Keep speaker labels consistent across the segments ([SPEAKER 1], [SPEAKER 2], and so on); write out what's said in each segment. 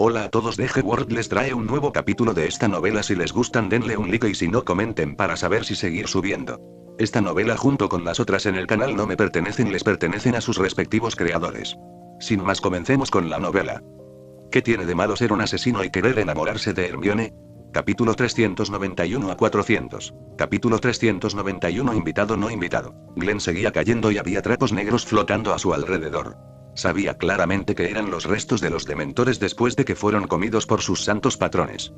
[SPEAKER 1] Hola a todos, DG World les trae un nuevo capítulo de esta novela. Si les gustan denle un like y si no comenten para saber si seguir subiendo. Esta novela junto con las otras en el canal no me pertenecen, les pertenecen a sus respectivos creadores. Sin más, comencemos con la novela. ¿Qué tiene de malo ser un asesino y querer enamorarse de Hermione? Capítulo 391 a 400. Capítulo 391. Invitado no invitado. Glenn seguía cayendo y había trapos negros flotando a su alrededor. Sabía claramente que eran los restos de los dementores después de que fueron comidos por sus santos patrones.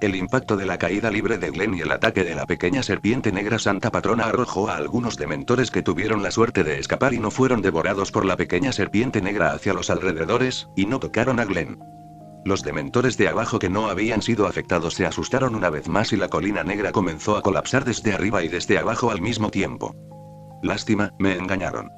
[SPEAKER 1] El impacto de la caída libre de Glenn y el ataque de la pequeña serpiente negra santa patrona arrojó a algunos dementores que tuvieron la suerte de escapar y no fueron devorados por la pequeña serpiente negra hacia los alrededores, y no tocaron a Glenn. Los dementores de abajo que no habían sido afectados se asustaron una vez más y la colina negra comenzó a colapsar desde arriba y desde abajo al mismo tiempo. Lástima, me engañaron.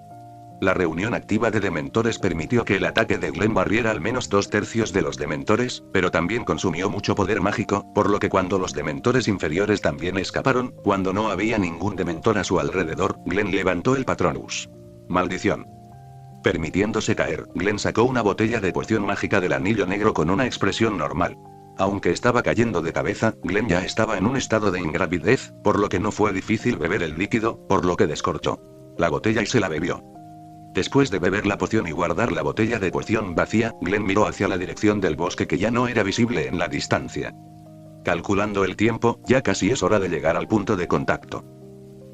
[SPEAKER 1] La reunión activa de dementores permitió que el ataque de Glenn barriera al menos 2/3 de los dementores, pero también consumió mucho poder mágico, por lo que cuando los dementores inferiores también escaparon, cuando no había ningún dementor a su alrededor, Glenn levantó el Patronus. Maldición. Permitiéndose caer, Glenn sacó una botella de poción mágica del anillo negro con una expresión normal. Aunque estaba cayendo de cabeza, Glenn ya estaba en un estado de ingravidez, por lo que no fue difícil beber el líquido, por lo que descorchó la botella y se la bebió. Después de beber la poción y guardar la botella de poción vacía, Glenn miró hacia la dirección del bosque que ya no era visible en la distancia. Calculando el tiempo, ya casi es hora de llegar al punto de contacto.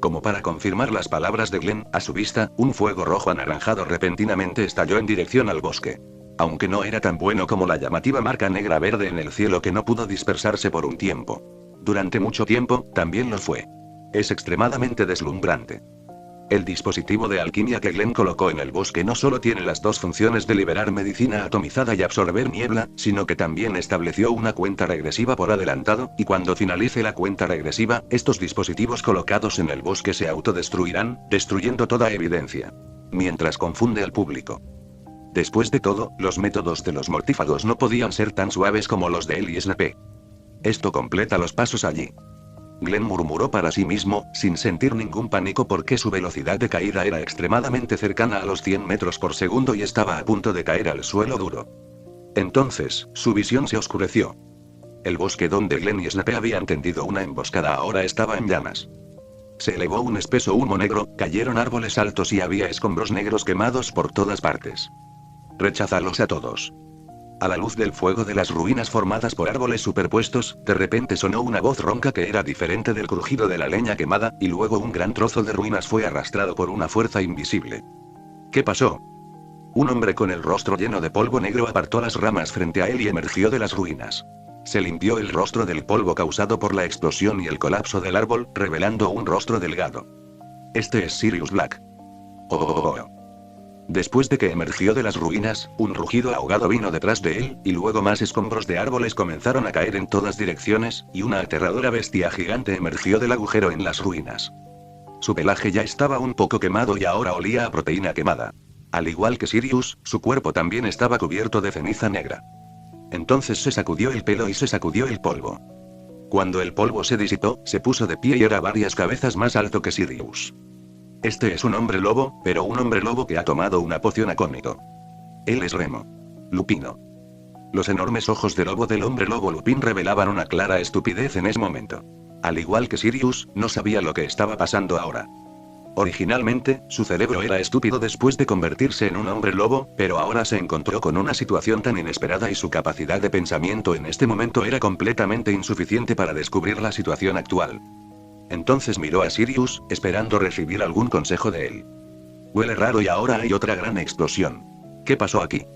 [SPEAKER 1] Como para confirmar las palabras de Glenn, a su vista, un fuego rojo anaranjado repentinamente estalló en dirección al bosque. Aunque no era tan bueno como la llamativa marca negra verde en el cielo que no pudo dispersarse por un tiempo. Durante mucho tiempo, también lo fue. Es extremadamente deslumbrante. El dispositivo de alquimia que Glenn colocó en el bosque no solo tiene las dos funciones de liberar medicina atomizada y absorber niebla, sino que también estableció una cuenta regresiva por adelantado, y cuando finalice la cuenta regresiva, estos dispositivos colocados en el bosque se autodestruirán, destruyendo toda evidencia. Mientras confunde al público. Después de todo, los métodos de los mortífagos no podían ser tan suaves como los de él y Snape. Esto completa los pasos allí. Glenn murmuró para sí mismo, sin sentir ningún pánico porque su velocidad de caída era extremadamente cercana a los 100 metros por segundo y estaba a punto de caer al suelo duro. Entonces, su visión se oscureció. El bosque donde Glenn y Snape habían tendido una emboscada ahora estaba en llamas. Se elevó un espeso humo negro, cayeron árboles altos y había escombros negros quemados por todas partes. Rechazalos a todos. A la luz del fuego de las ruinas formadas por árboles superpuestos, de repente sonó una voz ronca que era diferente del crujido de la leña quemada, y luego un gran trozo de ruinas fue arrastrado por una fuerza invisible. ¿Qué pasó? Un hombre con el rostro lleno de polvo negro apartó las ramas frente a él y emergió de las ruinas. Se limpió el rostro del polvo causado por la explosión y el colapso del árbol, revelando un rostro delgado. Este es Sirius Black. Oh. Después de que emergió de las ruinas, un rugido ahogado vino detrás de él, y luego más escombros de árboles comenzaron a caer en todas direcciones, y una aterradora bestia gigante emergió del agujero en las ruinas. Su pelaje ya estaba un poco quemado y ahora olía a proteína quemada. Al igual que Sirius, su cuerpo también estaba cubierto de ceniza negra. Entonces se sacudió el pelo y se sacudió el polvo. Cuando el polvo se disipó, se puso de pie y era varias cabezas más alto que Sirius. Este es un hombre lobo, pero un hombre lobo que ha tomado una poción acónito. Él es Remo Lupino. Los enormes ojos de lobo del hombre lobo Lupin revelaban una clara estupidez en ese momento. Al igual que Sirius, no sabía lo que estaba pasando ahora. Originalmente, su cerebro era estúpido después de convertirse en un hombre lobo, pero ahora se encontró con una situación tan inesperada y su capacidad de pensamiento en este momento era completamente insuficiente para descubrir la situación actual. Entonces miró a Sirius, esperando recibir algún consejo de él. Huele raro y ahora hay otra gran explosión. ¿Qué pasó aquí?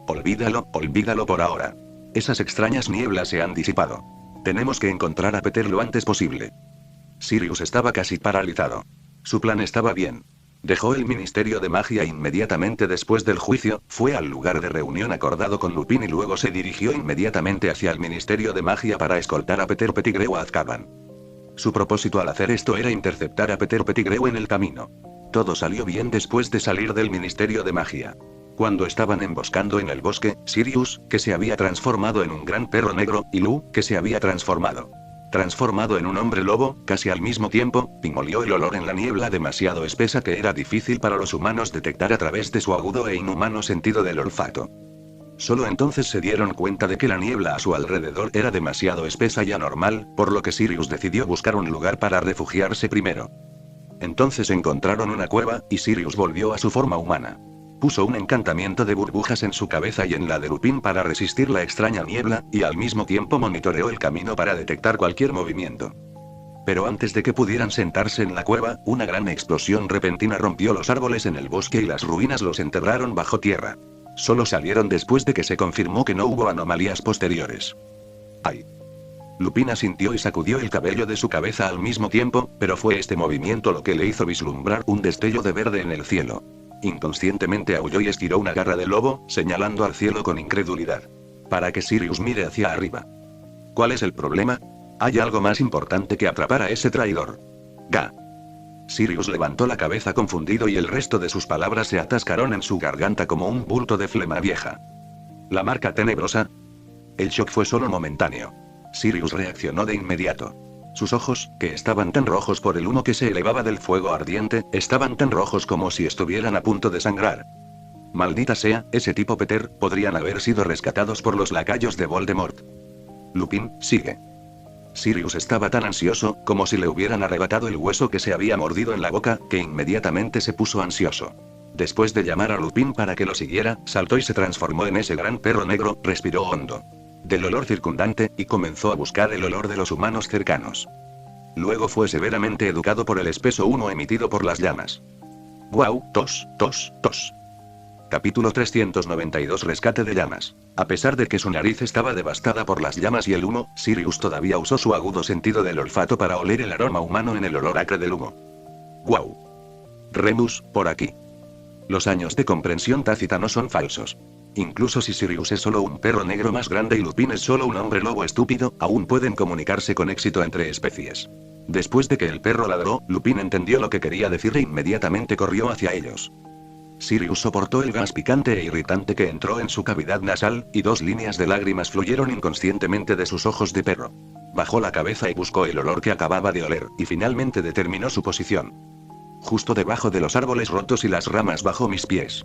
[SPEAKER 1] Olvídalo por ahora. Esas extrañas nieblas se han disipado. Tenemos que encontrar a Peter lo antes posible. Sirius estaba casi paralizado. Su plan estaba bien. Dejó el Ministerio de Magia inmediatamente después del juicio, fue al lugar de reunión acordado con Lupin y luego se dirigió inmediatamente hacia el Ministerio de Magia para escoltar a Peter Pettigrew a Azkaban. Su propósito al hacer esto era interceptar a Peter Pettigrew en el camino. Todo salió bien después de salir del Ministerio de Magia. Cuando estaban emboscando en el bosque, Sirius, que se había transformado en un gran perro negro, y Lu, que se había transformado en un hombre lobo, casi al mismo tiempo, olió el olor en la niebla demasiado espesa que era difícil para los humanos detectar a través de su agudo e inhumano sentido del olfato. Solo entonces se dieron cuenta de que la niebla a su alrededor era demasiado espesa y anormal, por lo que Sirius decidió buscar un lugar para refugiarse primero. Entonces encontraron una cueva, y Sirius volvió a su forma humana. Puso un encantamiento de burbujas en su cabeza y en la de Lupin para resistir la extraña niebla, y al mismo tiempo monitoreó el camino para detectar cualquier movimiento. Pero antes de que pudieran sentarse en la cueva, una gran explosión repentina rompió los árboles en el bosque y las ruinas los enterraron bajo tierra. Solo salieron después de que se confirmó que no hubo anomalías posteriores. ¡Ay! Lupin asintió y sacudió el cabello de su cabeza al mismo tiempo, pero fue este movimiento lo que le hizo vislumbrar un destello de verde en el cielo. Inconscientemente aulló y estiró una garra de lobo, señalando al cielo con incredulidad. Para que Sirius mire hacia arriba. ¿Cuál es el problema? Hay algo más importante que atrapar a ese traidor. Ga. Sirius levantó la cabeza confundido y el resto de sus palabras se atascaron en su garganta como un bulto de flema vieja. ¿La marca tenebrosa? El shock fue solo momentáneo. Sirius reaccionó de inmediato. Sus ojos, que estaban tan rojos por el humo que se elevaba del fuego ardiente, estaban tan rojos como si estuvieran a punto de sangrar. Maldita sea, ese tipo Peter, podrían haber sido rescatados por los lacayos de Voldemort. Lupin, sigue. Sirius estaba tan ansioso, como si le hubieran arrebatado el hueso que se había mordido en la boca, que inmediatamente se puso ansioso. Después de llamar a Lupin para que lo siguiera, saltó y se transformó en ese gran perro negro, respiró hondo del olor circundante, y comenzó a buscar el olor de los humanos cercanos. Luego fue severamente educado por el espeso humo emitido por las llamas. ¡Guau! Tos, tos, tos. Capítulo 392 Rescate de llamas. A pesar de que su nariz estaba devastada por las llamas y el humo, Sirius todavía usó su agudo sentido del olfato para oler el aroma humano en el olor acre del humo. ¡Guau! Remus, por aquí. Los años de comprensión tácita no son falsos. Incluso si Sirius es solo un perro negro más grande y Lupin es solo un hombre lobo estúpido, aún pueden comunicarse con éxito entre especies. Después de que el perro ladró, Lupin entendió lo que quería decir e inmediatamente corrió hacia ellos. Sirius soportó el gas picante e irritante que entró en su cavidad nasal, y 2 líneas de lágrimas fluyeron inconscientemente de sus ojos de perro. Bajó la cabeza y buscó el olor que acababa de oler, y finalmente determinó su posición. Justo debajo de los árboles rotos y las ramas bajo mis pies.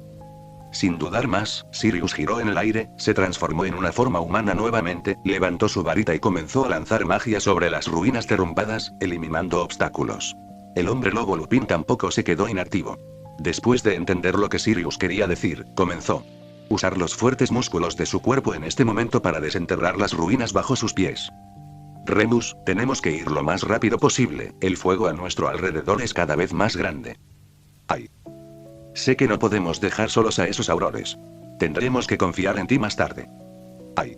[SPEAKER 1] Sin dudar más, Sirius giró en el aire, se transformó en una forma humana nuevamente, levantó su varita y comenzó a lanzar magia sobre las ruinas derrumbadas, eliminando obstáculos. El hombre lobo Lupin tampoco se quedó inactivo. Después de entender lo que Sirius quería decir, comenzó a usar los fuertes músculos de su cuerpo en este momento para desenterrar las ruinas bajo sus pies. Remus, tenemos que ir lo más rápido posible, el fuego a nuestro alrededor es cada vez más grande. ¡Ay! Sé que no podemos dejar solos a esos aurores. Tendremos que confiar en ti más tarde. ¡Ay!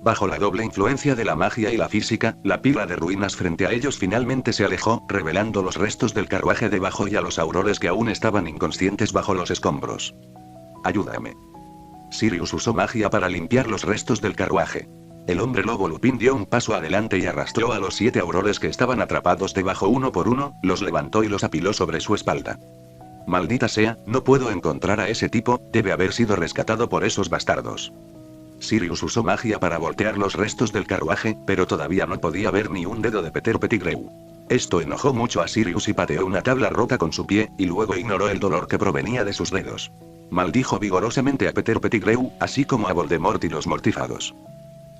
[SPEAKER 1] Bajo la doble influencia de la magia y la física, la pila de ruinas frente a ellos finalmente se alejó, revelando los restos del carruaje debajo y a los aurores que aún estaban inconscientes bajo los escombros. Ayúdame. Sirius usó magia para limpiar los restos del carruaje. El hombre lobo Lupin dio un paso adelante y arrastró a los 7 aurores que estaban atrapados debajo uno por uno, los levantó y los apiló sobre su espalda. Maldita sea, no puedo encontrar a ese tipo, debe haber sido rescatado por esos bastardos. Sirius usó magia para voltear los restos del carruaje, pero todavía no podía ver ni un dedo de Peter Pettigrew. Esto enojó mucho a Sirius y pateó una tabla rota con su pie, y luego ignoró el dolor que provenía de sus dedos. Maldijo vigorosamente a Peter Pettigrew, así como a Voldemort y los mortífagos.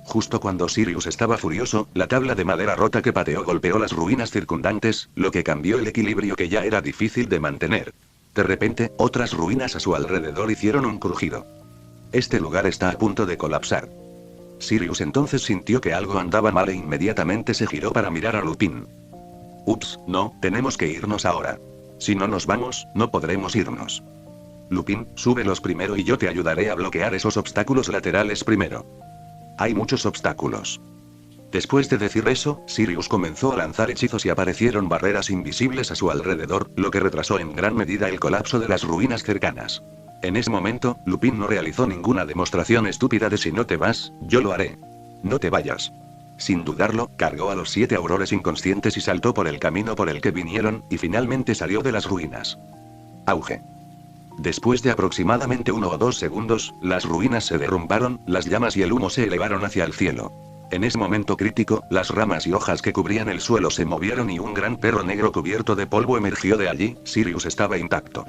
[SPEAKER 1] Justo cuando Sirius estaba furioso, la tabla de madera rota que pateó golpeó las ruinas circundantes, lo que cambió el equilibrio que ya era difícil de mantener. De repente, otras ruinas a su alrededor hicieron un crujido. Este lugar está a punto de colapsar. Sirius entonces sintió que algo andaba mal e inmediatamente se giró para mirar a Lupin. Ups, no, tenemos que irnos ahora. Si no nos vamos, no podremos irnos. Lupin, súbelos primero y yo te ayudaré a bloquear esos obstáculos laterales primero. Hay muchos obstáculos. Después de decir eso, Sirius comenzó a lanzar hechizos y aparecieron barreras invisibles a su alrededor, lo que retrasó en gran medida el colapso de las ruinas cercanas. En ese momento, Lupin no realizó ninguna demostración estúpida de si no te vas, yo lo haré. No te vayas. Sin dudarlo, cargó a los 7 aurores inconscientes y saltó por el camino por el que vinieron, y finalmente salió de las ruinas. Auge. Después de aproximadamente 1 o 2 segundos, las ruinas se derrumbaron, las llamas y el humo se elevaron hacia el cielo. En ese momento crítico, las ramas y hojas que cubrían el suelo se movieron y un gran perro negro cubierto de polvo emergió de allí. Sirius estaba intacto.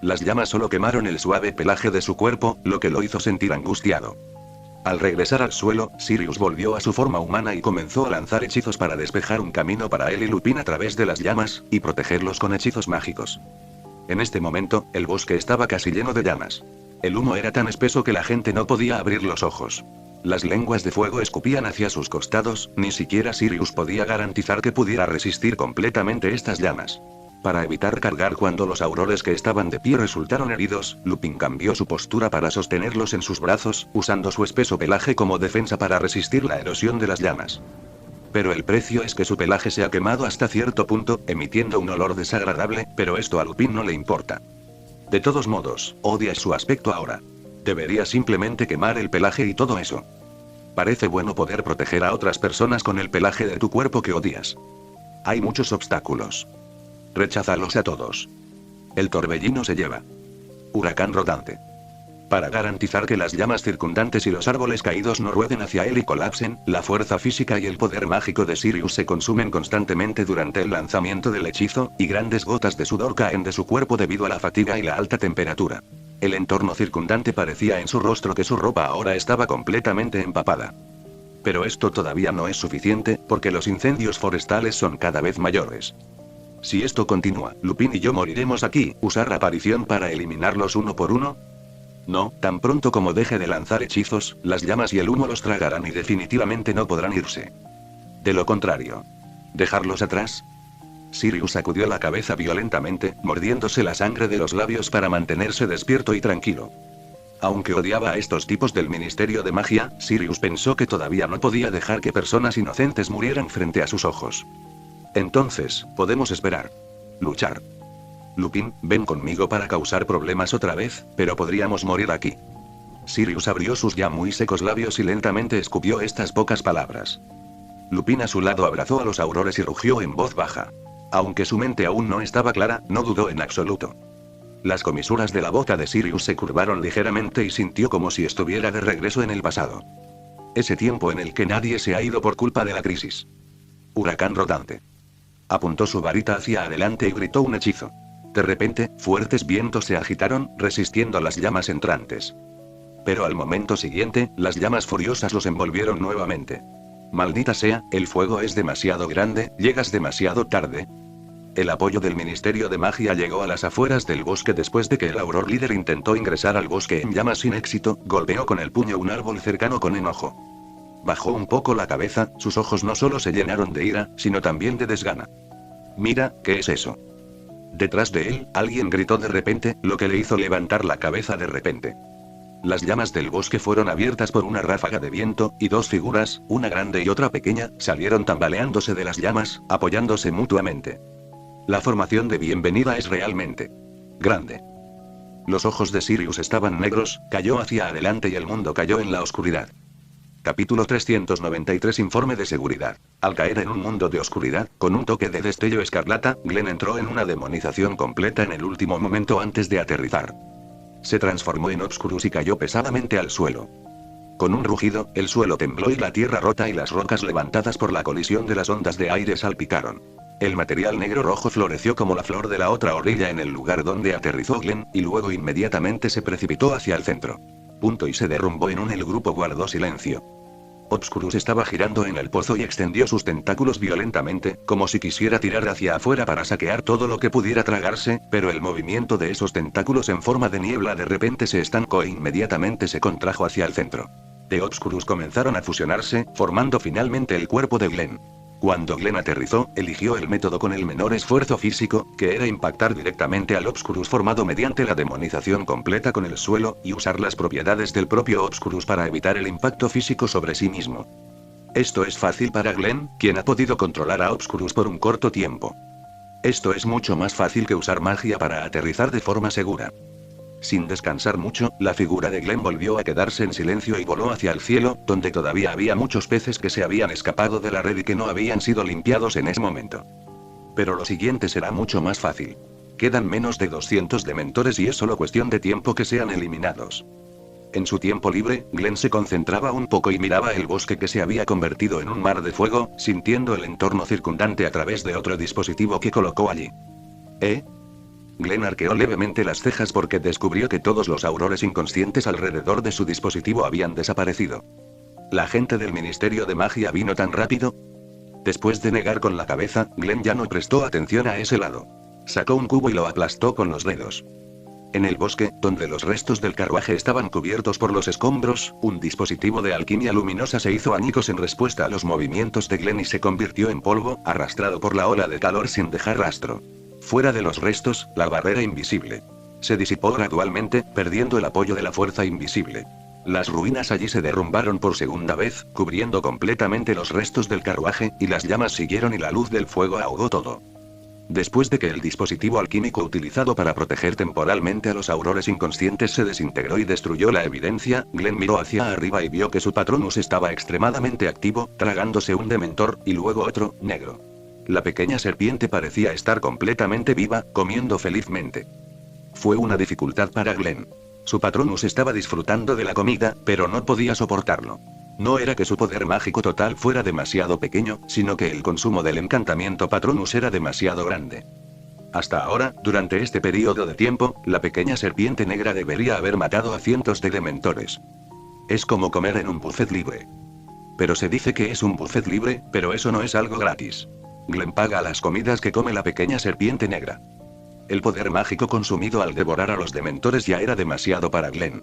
[SPEAKER 1] Las llamas solo quemaron el suave pelaje de su cuerpo, lo que lo hizo sentir angustiado. Al regresar al suelo, Sirius volvió a su forma humana y comenzó a lanzar hechizos para despejar un camino para él y Lupin a través de las llamas, y protegerlos con hechizos mágicos. En este momento, el bosque estaba casi lleno de llamas. El humo era tan espeso que la gente no podía abrir los ojos. Las lenguas de fuego escupían hacia sus costados, ni siquiera Sirius podía garantizar que pudiera resistir completamente estas llamas. Para evitar cargar cuando los aurores que estaban de pie resultaron heridos, Lupin cambió su postura para sostenerlos en sus brazos, usando su espeso pelaje como defensa para resistir la erosión de las llamas. Pero el precio es que su pelaje se ha quemado hasta cierto punto, emitiendo un olor desagradable, pero esto a Lupin no le importa. De todos modos, odia su aspecto ahora. Debería simplemente quemar el pelaje y todo eso. Parece bueno poder proteger a otras personas con el pelaje de tu cuerpo que odias. Hay muchos obstáculos. Recházalos a todos. El torbellino se lleva. Huracán rodante. Para garantizar que las llamas circundantes y los árboles caídos no rueden hacia él y colapsen, la fuerza física y el poder mágico de Sirius se consumen constantemente durante el lanzamiento del hechizo, y grandes gotas de sudor caen de su cuerpo debido a la fatiga y la alta temperatura. El entorno circundante parecía en su rostro que su ropa ahora estaba completamente empapada. Pero esto todavía no es suficiente, porque los incendios forestales son cada vez mayores. Si esto continúa, Lupin y yo moriremos aquí. ¿Usar aparición para eliminarlos uno por uno? No, tan pronto como deje de lanzar hechizos, las llamas y el humo los tragarán y definitivamente no podrán irse. De lo contrario. ¿Dejarlos atrás? Sirius sacudió la cabeza violentamente, mordiéndose la sangre de los labios para mantenerse despierto y tranquilo. Aunque odiaba a estos tipos del Ministerio de Magia, Sirius pensó que todavía no podía dejar que personas inocentes murieran frente a sus ojos. Entonces, podemos esperar. Luchar. Lupin, ven conmigo para causar problemas otra vez, pero podríamos morir aquí. Sirius abrió sus ya muy secos labios y lentamente escupió estas pocas palabras. Lupin a su lado abrazó a los aurores y rugió en voz baja. Aunque su mente aún no estaba clara, no dudó en absoluto. Las comisuras de la boca de Sirius se curvaron ligeramente y sintió como si estuviera de regreso en el pasado. Ese tiempo en el que nadie se ha ido por culpa de la crisis. Huracán rodante. Apuntó su varita hacia adelante y gritó un hechizo. De repente, fuertes vientos se agitaron, resistiendo a las llamas entrantes. Pero al momento siguiente, las llamas furiosas los envolvieron nuevamente. Maldita sea, el fuego es demasiado grande, llegas demasiado tarde. El apoyo del Ministerio de Magia llegó a las afueras del bosque después de que el Auror líder intentó ingresar al bosque en llamas sin éxito, golpeó con el puño un árbol cercano con enojo. Bajó un poco la cabeza, sus ojos no solo se llenaron de ira, sino también de desgana. Mira, ¿qué es eso? Detrás de él, alguien gritó de repente, lo que le hizo levantar la cabeza de repente. Las llamas del bosque fueron abiertas por una ráfaga de viento, y dos figuras, una grande y otra pequeña, salieron tambaleándose de las llamas, apoyándose mutuamente. La formación de bienvenida es realmente grande. Los ojos de Sirius estaban negros, cayó hacia adelante y el mundo cayó en la oscuridad. Capítulo 393 Informe de seguridad. Al caer en un mundo de oscuridad, con un toque de destello escarlata, Glenn entró en una demonización completa en el último momento antes de aterrizar. Se transformó en Obscurus y cayó pesadamente al suelo. Con un rugido, el suelo tembló y la tierra rota y las rocas levantadas por la colisión de las ondas de aire salpicaron. El material negro rojo floreció como la flor de la otra orilla en el lugar donde aterrizó Glenn, y luego inmediatamente se precipitó hacia el centro. Punto y se derrumbó en un. El grupo guardó silencio. Obscurus estaba girando en el pozo y extendió sus tentáculos violentamente, como si quisiera tirar hacia afuera para saquear todo lo que pudiera tragarse, pero el movimiento de esos tentáculos en forma de niebla de repente se estancó e inmediatamente se contrajo hacia el centro. De Obscurus comenzaron a fusionarse, formando finalmente el cuerpo de Glenn. Cuando Glenn aterrizó, eligió el método con el menor esfuerzo físico, que era impactar directamente al Obscurus formado mediante la demonización completa con el suelo, y usar las propiedades del propio Obscurus para evitar el impacto físico sobre sí mismo. Esto es fácil para Glenn, quien ha podido controlar a Obscurus por un corto tiempo. Esto es mucho más fácil que usar magia para aterrizar de forma segura. Sin descansar mucho, la figura de Glenn volvió a quedarse en silencio y voló hacia el cielo, donde todavía había muchos peces que se habían escapado de la red y que no habían sido limpiados en ese momento. Pero lo siguiente será mucho más fácil. Quedan menos de 200 dementores y es solo cuestión de tiempo que sean eliminados. En su tiempo libre, Glenn se concentraba un poco y miraba el bosque que se había convertido en un mar de fuego, sintiendo el entorno circundante a través de otro dispositivo que colocó allí. Glenn arqueó levemente las cejas porque descubrió que todos los aurores inconscientes alrededor de su dispositivo habían desaparecido. ¿La gente del Ministerio de Magia vino tan rápido? Después de negar con la cabeza, Glenn ya no prestó atención a ese lado. Sacó un cubo y lo aplastó con los dedos. En el bosque, donde los restos del carruaje estaban cubiertos por los escombros, un dispositivo de alquimia luminosa se hizo añicos en respuesta a los movimientos de Glenn y se convirtió en polvo, arrastrado por la ola de calor sin dejar rastro. Fuera de los restos, la barrera invisible se disipó gradualmente, perdiendo el apoyo de la fuerza invisible. Las ruinas allí se derrumbaron por segunda vez, cubriendo completamente los restos del carruaje, y las llamas siguieron y la luz del fuego ahogó todo. Después de que el dispositivo alquímico utilizado para proteger temporalmente a los aurores inconscientes se desintegró y destruyó la evidencia, Glenn miró hacia arriba y vio que su Patronus estaba extremadamente activo, tragándose un dementor, y luego otro, negro. La pequeña serpiente parecía estar completamente viva, comiendo felizmente. Fue una dificultad para Glenn. Su Patronus estaba disfrutando de la comida, pero no podía soportarlo. No era que su poder mágico total fuera demasiado pequeño, sino que el consumo del encantamiento Patronus era demasiado grande. Hasta ahora, durante este periodo de tiempo, la pequeña serpiente negra debería haber matado a cientos de dementores. Es como comer en un buffet libre. Pero se dice que es un buffet libre, pero eso no es algo gratis. Glenn paga las comidas que come la pequeña serpiente negra. El poder mágico consumido al devorar a los dementores ya era demasiado para Glenn.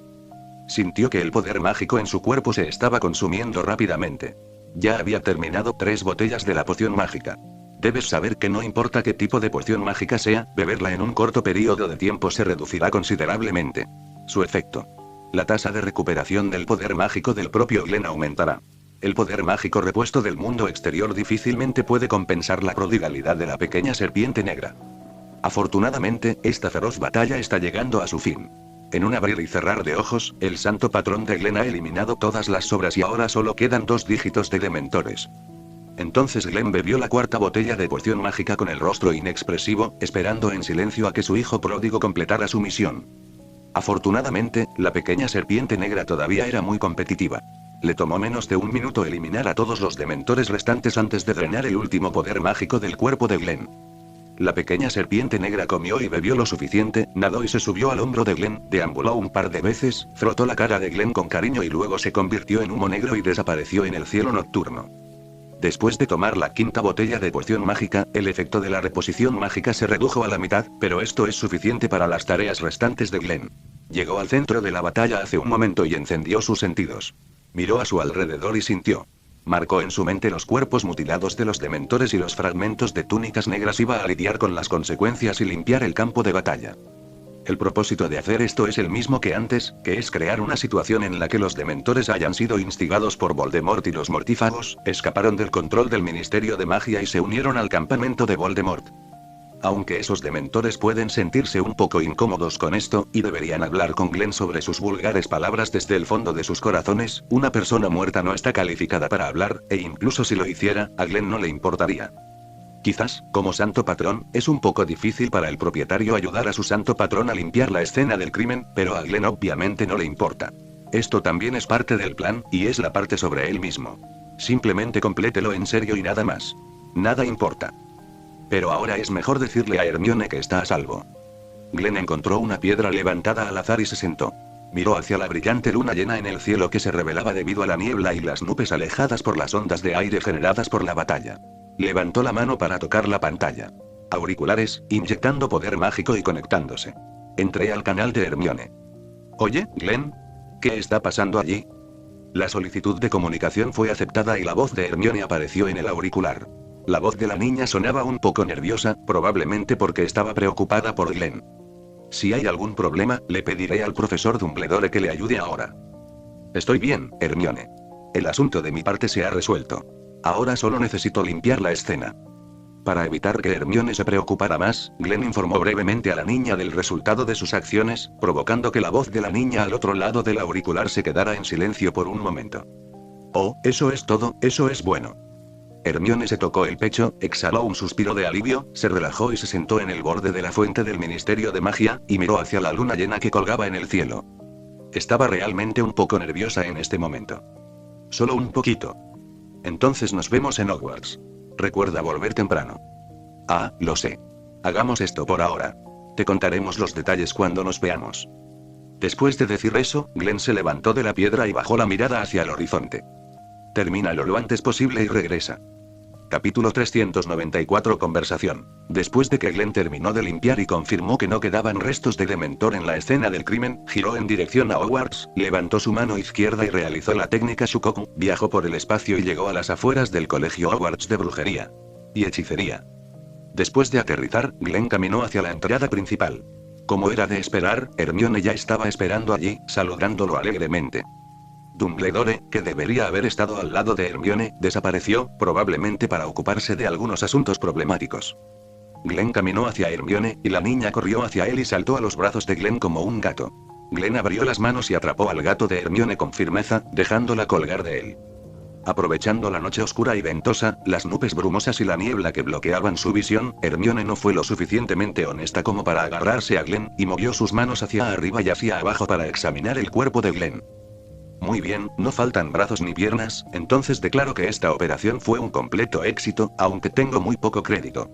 [SPEAKER 1] Sintió que el poder mágico en su cuerpo se estaba consumiendo rápidamente. Ya había terminado 3 botellas de la poción mágica. Debes saber que no importa qué tipo de poción mágica sea, beberla en un corto periodo de tiempo se reducirá considerablemente. Su efecto. La tasa de recuperación del poder mágico del propio Glenn aumentará. El poder mágico repuesto del mundo exterior difícilmente puede compensar la prodigalidad de la pequeña serpiente negra. Afortunadamente, esta feroz batalla está llegando a su fin. En un abrir y cerrar de ojos, el santo patrón de Glenn ha eliminado todas las sobras y ahora solo quedan 2 dígitos de dementores. Entonces Glenn bebió la 4ª botella de poción mágica con el rostro inexpresivo, esperando en silencio a que su hijo pródigo completara su misión. Afortunadamente, la pequeña serpiente negra todavía era muy competitiva. Le tomó menos de 1 minuto eliminar a todos los dementores restantes antes de drenar el último poder mágico del cuerpo de Glenn. La pequeña serpiente negra comió y bebió lo suficiente, nadó y se subió al hombro de Glenn, deambuló un par de veces, frotó la cara de Glenn con cariño y luego se convirtió en humo negro y desapareció en el cielo nocturno. Después de tomar la 5ª botella de poción mágica, el efecto de la reposición mágica se redujo a la mitad, pero esto es suficiente para las tareas restantes de Glenn. Llegó al centro de la batalla hace un momento y encendió sus sentidos. Miró a su alrededor y sintió. Marcó en su mente los cuerpos mutilados de los dementores y los fragmentos de túnicas negras. Iba a lidiar con las consecuencias y limpiar el campo de batalla. El propósito de hacer esto es el mismo que antes, que es crear una situación en la que los dementores hayan sido instigados por Voldemort y los mortífagos, escaparon del control del Ministerio de Magia y se unieron al campamento de Voldemort. Aunque esos dementores pueden sentirse un poco incómodos con esto, y deberían hablar con Glenn sobre sus vulgares palabras desde el fondo de sus corazones, una persona muerta no está calificada para hablar, e incluso si lo hiciera, a Glenn no le importaría. Quizás, como santo patrón, es un poco difícil para el propietario ayudar a su santo patrón a limpiar la escena del crimen, pero a Glenn obviamente no le importa. Esto también es parte del plan, y es la parte sobre él mismo. Simplemente complételo en serio y nada más. Nada importa. Pero ahora es mejor decirle a Hermione que está a salvo. Glenn encontró una piedra levantada al azar y se sentó. Miró hacia la brillante luna llena en el cielo que se revelaba debido a la niebla y las nubes alejadas por las ondas de aire generadas por la batalla. Levantó la mano para tocar la pantalla. Auriculares, inyectando poder mágico y conectándose. Entré al canal de Hermione. Oye, Glenn, ¿qué está pasando allí? La solicitud de comunicación fue aceptada y la voz de Hermione apareció en el auricular. La voz de la niña sonaba un poco nerviosa, probablemente porque estaba preocupada por Glenn. Si hay algún problema, le pediré al profesor Dumbledore que le ayude ahora. Estoy bien, Hermione. El asunto de mi parte se ha resuelto. Ahora solo necesito limpiar la escena. Para evitar que Hermione se preocupara más, Glenn informó brevemente a la niña del resultado de sus acciones, provocando que la voz de la niña al otro lado del auricular se quedara en silencio por un momento. Oh, eso es todo, eso es bueno. Hermione se tocó el pecho, exhaló un suspiro de alivio, se relajó y se sentó en el borde de la fuente del Ministerio de Magia, y miró hacia la luna llena que colgaba en el cielo. Estaba realmente un poco nerviosa en este momento. Solo un poquito. Entonces nos vemos en Hogwarts. Recuerda volver temprano. Ah, lo sé. Hagamos esto por ahora. Te contaremos los detalles cuando nos veamos. Después de decir eso, Glenn se levantó de la piedra y bajó la mirada hacia el horizonte. Termínalo lo antes posible y regresa. Capítulo 394. Conversación. Después de que Glenn terminó de limpiar y confirmó que no quedaban restos de Dementor en la escena del crimen, giró en dirección a Hogwarts, levantó su mano izquierda y realizó la técnica Shukoku, viajó por el espacio y llegó a las afueras del colegio Hogwarts de brujería y hechicería. Después de aterrizar, Glenn caminó hacia la entrada principal. Como era de esperar, Hermione ya estaba esperando allí, saludándolo alegremente. Dumbledore, que debería haber estado al lado de Hermione, desapareció, probablemente para ocuparse de algunos asuntos problemáticos. Glenn caminó hacia Hermione, y la niña corrió hacia él y saltó a los brazos de Glenn como un gato. Glenn abrió las manos y atrapó al gato de Hermione con firmeza, dejándola colgar de él. Aprovechando la noche oscura y ventosa, las nubes brumosas y la niebla que bloqueaban su visión, Hermione no fue lo suficientemente honesta como para agarrarse a Glenn, y movió sus manos hacia arriba y hacia abajo para examinar el cuerpo de Glenn. Muy bien, no faltan brazos ni piernas, entonces declaro que esta operación fue un completo éxito, aunque tengo muy poco crédito.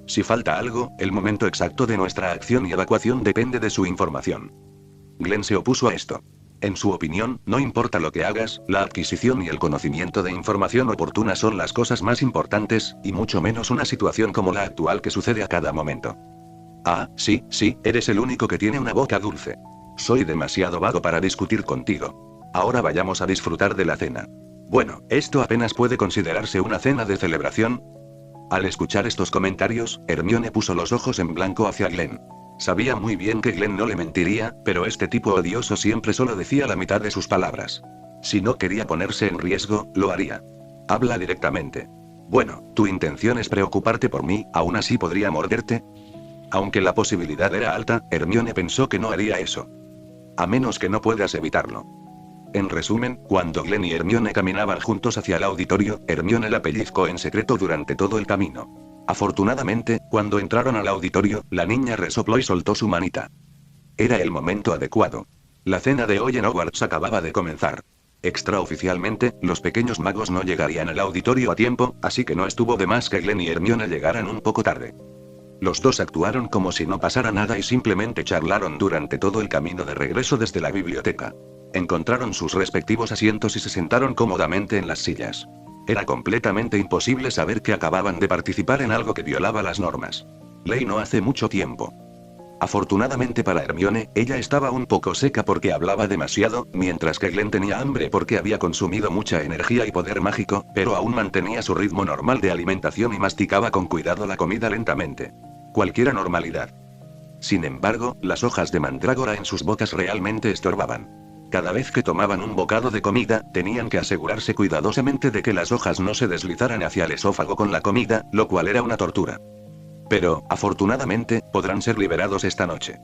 [SPEAKER 1] Si falta algo, el momento exacto de nuestra acción y evacuación depende de su información. Glenn se opuso a esto. En su opinión, no importa lo que hagas, la adquisición y el conocimiento de información oportuna son las cosas más importantes, y mucho menos una situación como la actual que sucede a cada momento. Ah, sí, eres el único que tiene una boca dulce. Soy demasiado vago para discutir contigo. Ahora vayamos a disfrutar de la cena. Bueno, esto apenas puede considerarse una cena de celebración. Al escuchar estos comentarios, Hermione puso los ojos en blanco hacia Glenn. Sabía muy bien que Glenn no le mentiría, pero este tipo odioso siempre solo decía la mitad de sus palabras. Si no quería ponerse en riesgo, lo haría. Habla directamente. Bueno, tu intención es preocuparte por mí, ¿aún así podría morderte? Aunque la posibilidad era alta, Hermione pensó que no haría eso. A menos que no puedas evitarlo. En resumen, cuando Glenn y Hermione caminaban juntos hacia el auditorio, Hermione la pellizcó en secreto durante todo el camino. Afortunadamente, cuando entraron al auditorio, la niña resopló y soltó su manita. Era el momento adecuado. La cena de hoy en Hogwarts acababa de comenzar. Extraoficialmente, los pequeños magos no llegarían al auditorio a tiempo, así que no estuvo de más que Glenn y Hermione llegaran un poco tarde. Los dos actuaron como si no pasara nada y simplemente charlaron durante todo el camino de regreso desde la biblioteca. Encontraron sus respectivos asientos y se sentaron cómodamente en las sillas. Era completamente imposible saber que acababan de participar en algo que violaba las normas. Ley no hace mucho tiempo. Afortunadamente para Hermione, ella estaba un poco seca porque hablaba demasiado, mientras que Glenn tenía hambre porque había consumido mucha energía y poder mágico, pero aún mantenía su ritmo normal de alimentación y masticaba con cuidado la comida lentamente. Cualquiera normalidad. Sin embargo, las hojas de mandrágora en sus bocas realmente estorbaban. Cada vez que tomaban un bocado de comida, tenían que asegurarse cuidadosamente de que las hojas no se deslizaran hacia el esófago con la comida, lo cual era una tortura. Pero, afortunadamente, podrán ser liberados esta noche.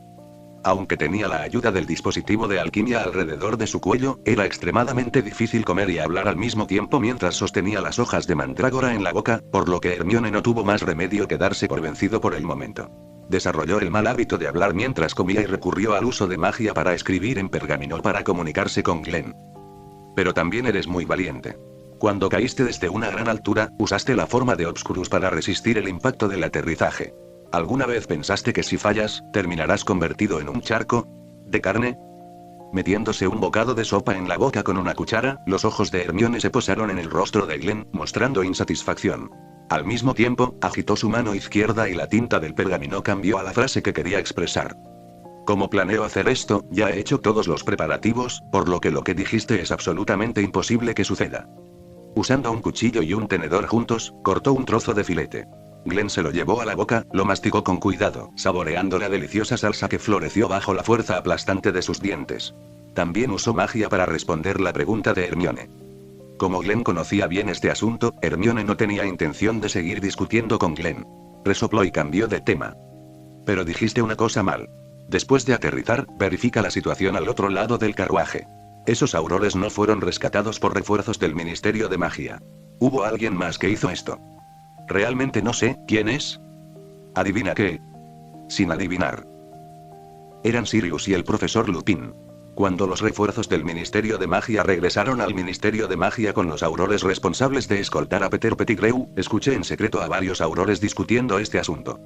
[SPEAKER 1] Aunque tenía la ayuda del dispositivo de alquimia alrededor de su cuello, era extremadamente difícil comer y hablar al mismo tiempo mientras sostenía las hojas de mandrágora en la boca, por lo que Hermione no tuvo más remedio que darse por vencido por el momento. Desarrolló el mal hábito de hablar mientras comía y recurrió al uso de magia para escribir en pergamino para comunicarse con Glenn. Pero también eres muy valiente. Cuando caíste desde una gran altura, usaste la forma de Obscurus para resistir el impacto del aterrizaje. ¿Alguna vez pensaste que si fallas, terminarás convertido en un charco de carne? Metiéndose un bocado de sopa en la boca con una cuchara, los ojos de Hermione se posaron en el rostro de Glenn, mostrando insatisfacción. Al mismo tiempo, agitó su mano izquierda y la tinta del pergamino cambió a la frase que quería expresar. Como planeo hacer esto, ya he hecho todos los preparativos, por lo que dijiste es absolutamente imposible que suceda. Usando un cuchillo y un tenedor juntos, cortó un trozo de filete. Glenn se lo llevó a la boca, lo masticó con cuidado, saboreando la deliciosa salsa que floreció bajo la fuerza aplastante de sus dientes. También usó magia para responder la pregunta de Hermione. Como Glenn conocía bien este asunto, Hermione no tenía intención de seguir discutiendo con Glenn. Resopló y cambió de tema. Pero dijiste una cosa mal. Después de aterrizar, verifica la situación al otro lado del carruaje. Esos aurores no fueron rescatados por refuerzos del Ministerio de Magia. Hubo alguien más que hizo esto. Realmente no sé quién es. ¿Adivina qué? Sin adivinar. Eran Sirius y el profesor Lupin. Cuando los refuerzos del Ministerio de Magia regresaron al Ministerio de Magia con los aurores responsables de escoltar a Peter Pettigrew, escuché en secreto a varios aurores discutiendo este asunto.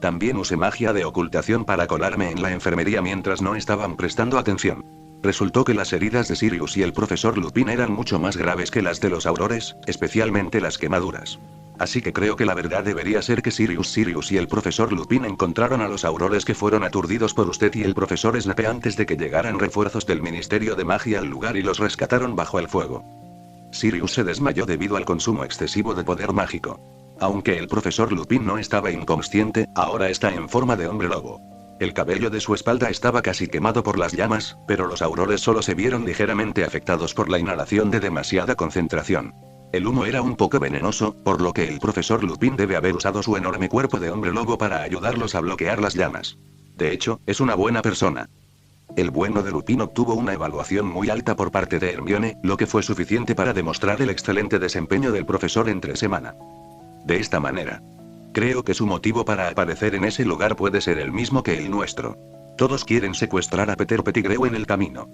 [SPEAKER 1] También usé magia de ocultación para colarme en la enfermería mientras no estaban prestando atención. Resultó que las heridas de Sirius y el profesor Lupin eran mucho más graves que las de los aurores, especialmente las quemaduras. Así que creo que la verdad debería ser que Sirius y el profesor Lupin encontraron a los aurores que fueron aturdidos por usted y el profesor Snape antes de que llegaran refuerzos del Ministerio de Magia al lugar y los rescataron bajo el fuego. Sirius se desmayó debido al consumo excesivo de poder mágico. Aunque el profesor Lupin no estaba inconsciente, ahora está en forma de hombre lobo. El cabello de su espalda estaba casi quemado por las llamas, pero los aurores solo se vieron ligeramente afectados por la inhalación de demasiada concentración. El humo era un poco venenoso, por lo que el profesor Lupin debe haber usado su enorme cuerpo de hombre lobo para ayudarlos a bloquear las llamas. De hecho, es una buena persona. El bueno de Lupin obtuvo una evaluación muy alta por parte de Hermione, lo que fue suficiente para demostrar el excelente desempeño del profesor entre semana. De esta manera, creo que su motivo para aparecer en ese lugar puede ser el mismo que el nuestro. Todos quieren secuestrar a Peter Pettigrew en el camino.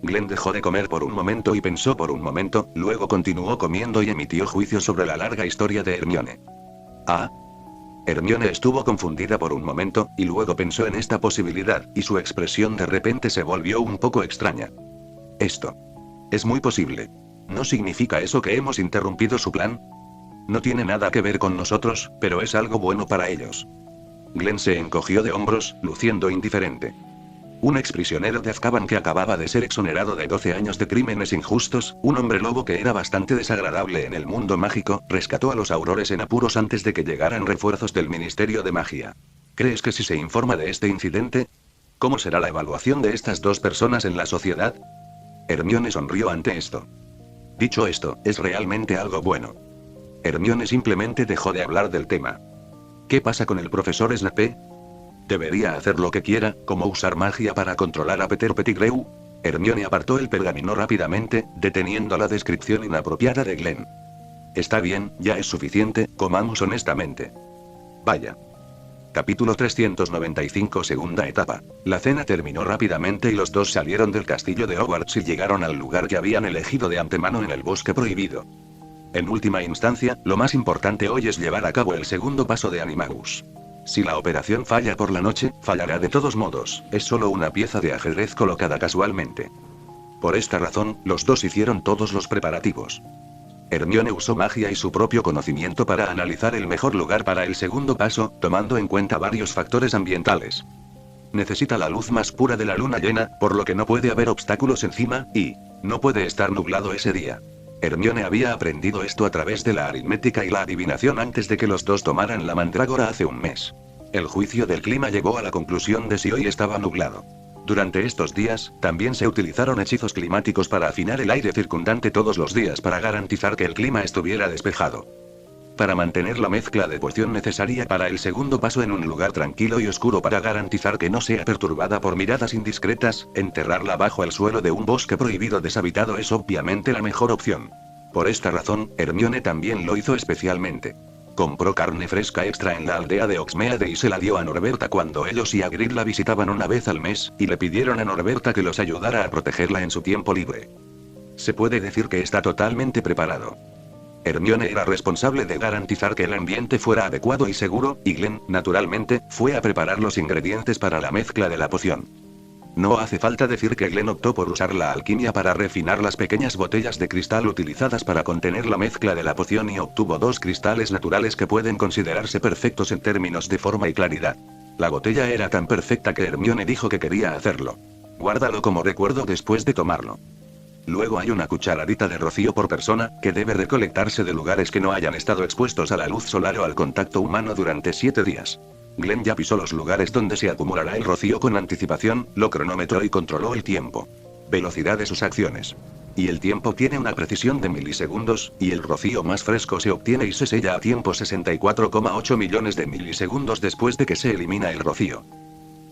[SPEAKER 1] Glenn dejó de comer por un momento y pensó por un momento, luego continuó comiendo y emitió juicio sobre la larga historia de Hermione. Ah. Hermione estuvo confundida por un momento, y luego pensó en esta posibilidad, y su expresión de repente se volvió un poco extraña. Esto es muy posible. ¿No significa eso que hemos interrumpido su plan? No tiene nada que ver con nosotros, pero es algo bueno para ellos. Glenn se encogió de hombros, luciendo indiferente. Un exprisionero de Azkaban que acababa de ser exonerado de 12 años de crímenes injustos, un hombre lobo que era bastante desagradable en el mundo mágico, rescató a los aurores en apuros antes de que llegaran refuerzos del Ministerio de Magia. ¿Crees que si se informa de este incidente? ¿Cómo será la evaluación de estas dos personas en la sociedad? Hermione sonrió ante esto. Dicho esto, es realmente algo bueno. Hermione simplemente dejó de hablar del tema. ¿Qué pasa con el profesor Snape? ¿Debería hacer lo que quiera, como usar magia para controlar a Peter Pettigrew? Hermione apartó el pergamino rápidamente, deteniendo la descripción inapropiada de Glenn. Está bien, ya es suficiente, comamos honestamente. Vaya. Capítulo 395 Segunda etapa. La cena terminó rápidamente y los dos salieron del castillo de Hogwarts y llegaron al lugar que habían elegido de antemano en el bosque prohibido. En última instancia, lo más importante hoy es llevar a cabo el segundo paso de Animagus. Si la operación falla por la noche, fallará de todos modos, es solo una pieza de ajedrez colocada casualmente. Por esta razón, los dos hicieron todos los preparativos. Hermione usó magia y su propio conocimiento para analizar el mejor lugar para el segundo paso, tomando en cuenta varios factores ambientales. Necesita la luz más pura de la luna llena, por lo que no puede haber obstáculos encima, y no puede estar nublado ese día. Hermione había aprendido esto a través de la aritmética y la adivinación antes de que los dos tomaran la mandrágora hace un mes. El juicio del clima llegó a la conclusión de si hoy estaba nublado. Durante estos días, también se utilizaron hechizos climáticos para afinar el aire circundante todos los días para garantizar que el clima estuviera despejado. Para mantener la mezcla de poción necesaria para el segundo paso en un lugar tranquilo y oscuro para garantizar que no sea perturbada por miradas indiscretas, enterrarla bajo el suelo de un bosque prohibido deshabitado es obviamente la mejor opción. Por esta razón, Hermione también lo hizo especialmente. Compró carne fresca extra en la aldea de Oxmeade y se la dio a Norberta cuando ellos y Hagrid la visitaban una vez al mes, y le pidieron a Norberta que los ayudara a protegerla en su tiempo libre. Se puede decir que está totalmente preparado. Hermione era responsable de garantizar que el ambiente fuera adecuado y seguro, y Glenn, naturalmente, fue a preparar los ingredientes para la mezcla de la poción. No hace falta decir que Glenn optó por usar la alquimia para refinar las pequeñas botellas de cristal utilizadas para contener la mezcla de la poción y obtuvo 2 cristales naturales que pueden considerarse perfectos en términos de forma y claridad. La botella era tan perfecta que Hermione dijo que quería hacerlo. Guárdalo como recuerdo después de tomarlo. Luego hay una cucharadita de rocío por persona, que debe recolectarse de lugares que no hayan estado expuestos a la luz solar o al contacto humano durante 7 días. Glenn ya pisó los lugares donde se acumulará el rocío con anticipación, lo cronometró y controló el tiempo. Velocidad de sus acciones. Y el tiempo tiene una precisión de milisegundos, y el rocío más fresco se obtiene y se sella a tiempo 64,8 millones de milisegundos después de que se elimina el rocío.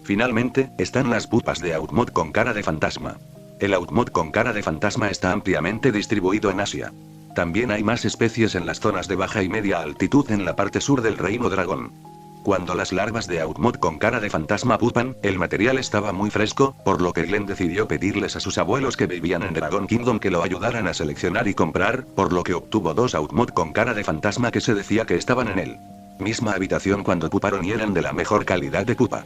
[SPEAKER 1] Finalmente, están las pupas de Audmod con cara de fantasma. El Audmod con cara de fantasma está ampliamente distribuido en Asia. También hay más especies en las zonas de baja y media altitud en la parte sur del Reino Dragón. Cuando las larvas de Audmod con cara de fantasma pupan, el material estaba muy fresco, por lo que Glenn decidió pedirles a sus abuelos que vivían en Dragon Kingdom que lo ayudaran a seleccionar y comprar, por lo que obtuvo 2 Audmod con cara de fantasma que se decía que estaban en él. Misma habitación cuando puparon y eran de la mejor calidad de pupa.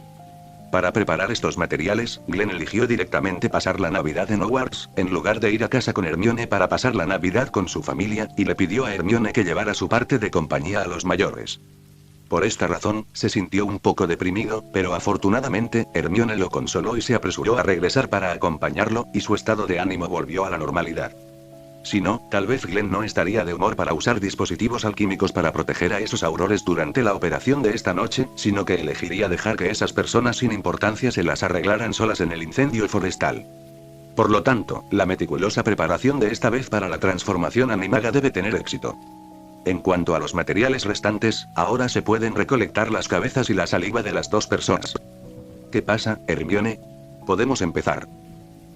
[SPEAKER 1] Para preparar estos materiales, Glenn eligió directamente pasar la Navidad en Hogwarts, en lugar de ir a casa con Hermione para pasar la Navidad con su familia, y le pidió a Hermione que llevara su parte de compañía a los mayores. Por esta razón, se sintió un poco deprimido, pero afortunadamente, Hermione lo consoló y se apresuró a regresar para acompañarlo, y su estado de ánimo volvió a la normalidad. Si no, tal vez Glenn no estaría de humor para usar dispositivos alquímicos para proteger a esos aurores durante la operación de esta noche, sino que elegiría dejar que esas personas sin importancia se las arreglaran solas en el incendio forestal. Por lo tanto, la meticulosa preparación de esta vez para la transformación animaga debe tener éxito. En cuanto a los materiales restantes, ahora se pueden recolectar las cabezas y la saliva de las dos personas. ¿Qué pasa, Hermione? Podemos empezar.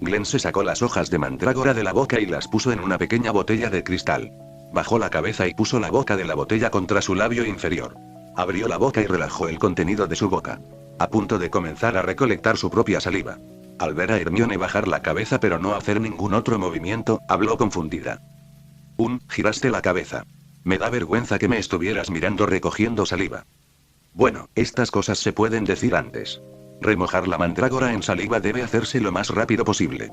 [SPEAKER 1] Glenn se sacó las hojas de mandrágora de la boca y las puso en una pequeña botella de cristal. Bajó la cabeza y puso la boca de la botella contra su labio inferior. Abrió la boca y relajó el contenido de su boca. A punto de comenzar a recolectar su propia saliva. Al ver a Hermione bajar la cabeza pero no hacer ningún otro movimiento, habló confundida. Giraste la cabeza. Me da vergüenza que me estuvieras mirando recogiendo saliva. Bueno, estas cosas se pueden decir antes. Remojar la mandrágora en saliva debe hacerse lo más rápido posible.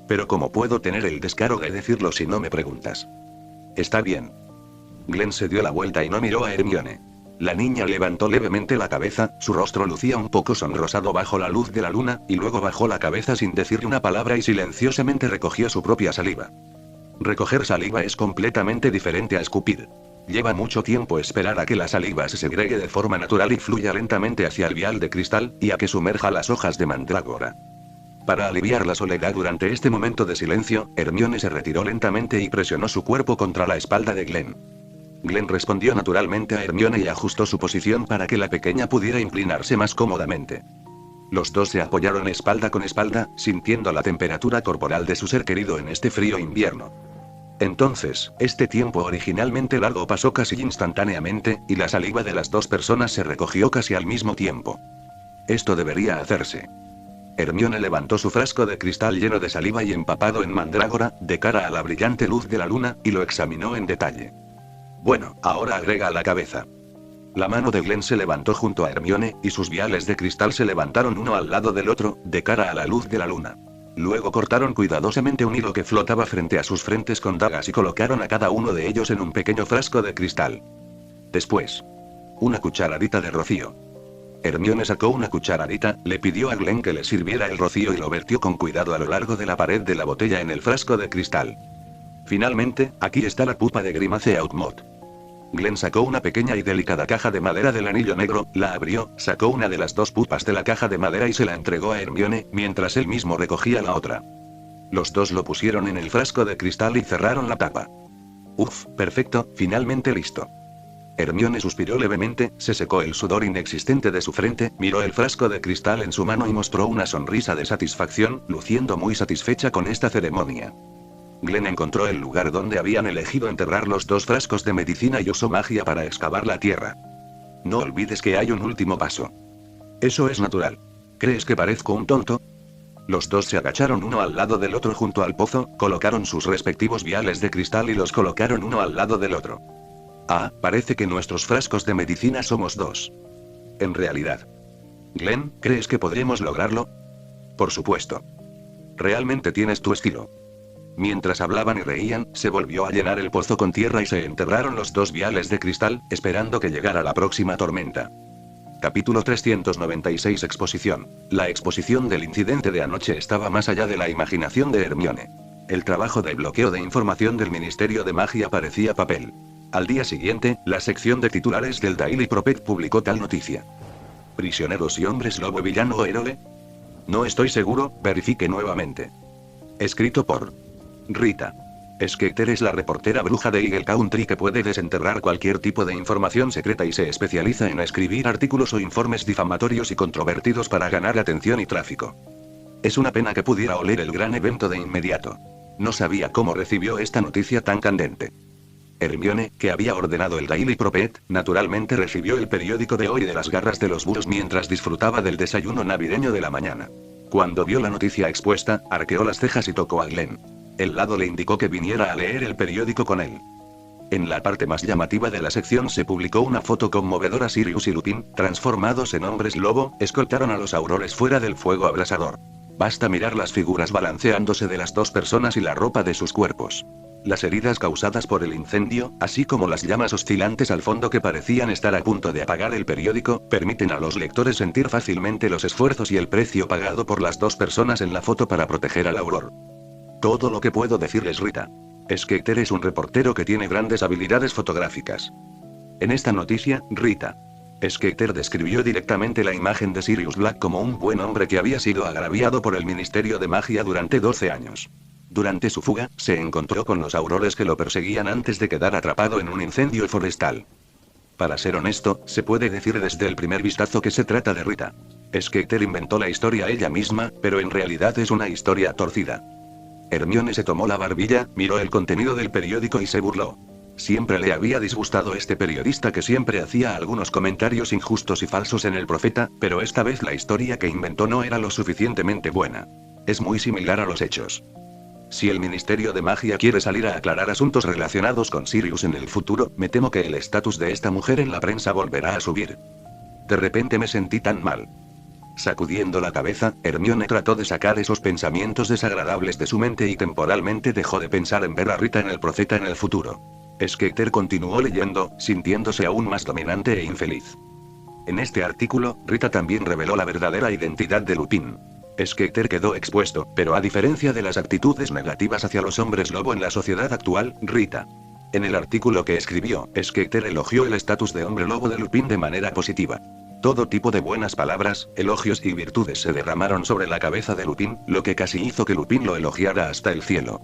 [SPEAKER 1] Pero ¿cómo puedo tener el descaro de decirlo si no me preguntas? Está bien. Glenn se dio la vuelta y no miró a Hermione. La niña levantó levemente la cabeza, su rostro lucía un poco sonrosado bajo la luz de la luna, y luego bajó la cabeza sin decir una palabra y silenciosamente recogió su propia saliva. Recoger saliva es completamente diferente a escupir. Lleva mucho tiempo esperar a que la saliva se segregue de forma natural y fluya lentamente hacia el vial de cristal, y a que sumerja las hojas de mandrágora. Para aliviar la soledad durante este momento de silencio, Hermione se retiró lentamente y presionó su cuerpo contra la espalda de Glenn. Glenn respondió naturalmente a Hermione y ajustó su posición para que la pequeña pudiera inclinarse más cómodamente. Los dos se apoyaron espalda con espalda, sintiendo la temperatura corporal de su ser querido en este frío invierno. Entonces, este tiempo originalmente largo pasó casi instantáneamente, y la saliva de las dos personas se recogió casi al mismo tiempo. Esto debería hacerse. Hermione levantó su frasco de cristal lleno de saliva y empapado en mandrágora, de cara a la brillante luz de la luna, y lo examinó en detalle. Bueno, ahora agrega la cabeza. La mano de Glenn se levantó junto a Hermione, y sus viales de cristal se levantaron uno al lado del otro, de cara a la luz de la luna. Luego cortaron cuidadosamente un hilo que flotaba frente a sus frentes con dagas y colocaron a cada uno de ellos en un pequeño frasco de cristal. Después, una cucharadita de rocío. Hermione sacó una cucharadita, le pidió a Glenn que le sirviera el rocío y lo vertió con cuidado a lo largo de la pared de la botella en el frasco de cristal. Finalmente, aquí está la pupa de Grimace Outmod. Glenn sacó una pequeña y delicada caja de madera del anillo negro, la abrió, sacó una de las dos pupas de la caja de madera y se la entregó a Hermione, mientras él mismo recogía la otra. Los dos lo pusieron en el frasco de cristal y cerraron la tapa. Perfecto, finalmente listo. Hermione suspiró levemente, se secó el sudor inexistente de su frente, miró el frasco de cristal en su mano y mostró una sonrisa de satisfacción, luciendo muy satisfecha con esta ceremonia. Glenn encontró el lugar donde habían elegido enterrar los dos frascos de medicina y usó magia para excavar la tierra. No olvides que hay un último paso. Eso es natural. ¿Crees que parezco un tonto? Los dos se agacharon uno al lado del otro junto al pozo, colocaron sus respectivos viales de cristal y los colocaron uno al lado del otro. Parece que nuestros frascos de medicina somos dos. En realidad. Glenn, ¿crees que podremos lograrlo? Por supuesto. Realmente tienes tu estilo. Mientras hablaban y reían, se volvió a llenar el pozo con tierra y se enterraron los dos viales de cristal, esperando que llegara la próxima tormenta. Capítulo 396 Exposición. La exposición del incidente de anoche estaba más allá de la imaginación de Hermione. El trabajo de bloqueo de información del Ministerio de Magia parecía papel. Al día siguiente, la sección de titulares del Daily Prophet publicó tal noticia. ¿Prisioneros y hombres lobo villano o héroe? No estoy seguro, verifique nuevamente. Escrito por Rita Skeeter es la reportera bruja de Eagle Country que puede desenterrar cualquier tipo de información secreta y se especializa en escribir artículos o informes difamatorios y controvertidos para ganar atención y tráfico. Es una pena que pudiera oler el gran evento de inmediato. No sabía cómo recibió esta noticia tan candente. Hermione, que había ordenado el Daily Prophet, naturalmente recibió el periódico de hoy de las garras de los búhos mientras disfrutaba del desayuno navideño de la mañana. Cuando vio la noticia expuesta, arqueó las cejas y tocó a Glenn. El lado le indicó que viniera a leer el periódico con él. En la parte más llamativa de la sección se publicó una foto conmovedora. Sirius y Lupin, transformados en hombres lobo, escoltaron a los aurores fuera del fuego abrasador. Basta mirar las figuras balanceándose de las dos personas y la ropa de sus cuerpos. Las heridas causadas por el incendio, así como las llamas oscilantes al fondo que parecían estar a punto de apagar el periódico, permiten a los lectores sentir fácilmente los esfuerzos y el precio pagado por las dos personas en la foto para proteger al auror. Todo lo que puedo decirles, Rita. Skeeter es un reportero que tiene grandes habilidades fotográficas. En esta noticia, Rita Skeeter describió directamente la imagen de Sirius Black como un buen hombre que había sido agraviado por el Ministerio de Magia durante 12 años. Durante su fuga, se encontró con los aurores que lo perseguían antes de quedar atrapado en un incendio forestal. Para ser honesto, se puede decir desde el primer vistazo que se trata de Rita. Skeeter inventó la historia ella misma, pero en realidad es una historia torcida. Hermione se tomó la barbilla, miró el contenido del periódico y se burló. Siempre le había disgustado este periodista que siempre hacía algunos comentarios injustos y falsos en el Profeta, pero esta vez la historia que inventó no era lo suficientemente buena. Es muy similar a los hechos. Si el Ministerio de Magia quiere salir a aclarar asuntos relacionados con Sirius en el futuro, me temo que el estatus de esta mujer en la prensa volverá a subir. De repente me sentí tan mal. Sacudiendo la cabeza, Hermione trató de sacar esos pensamientos desagradables de su mente y temporalmente dejó de pensar en ver a Rita en el Profeta en el futuro. Skeeter continuó leyendo, sintiéndose aún más dominante e infeliz. En este artículo, Rita también reveló la verdadera identidad de Lupin. Skeeter quedó expuesto, pero a diferencia de las actitudes negativas hacia los hombres lobo en la sociedad actual, Rita. En el artículo que escribió, Skeeter elogió el estatus de hombre lobo de Lupin de manera positiva. Todo tipo de buenas palabras, elogios y virtudes se derramaron sobre la cabeza de Lupin, lo que casi hizo que Lupin lo elogiara hasta el cielo.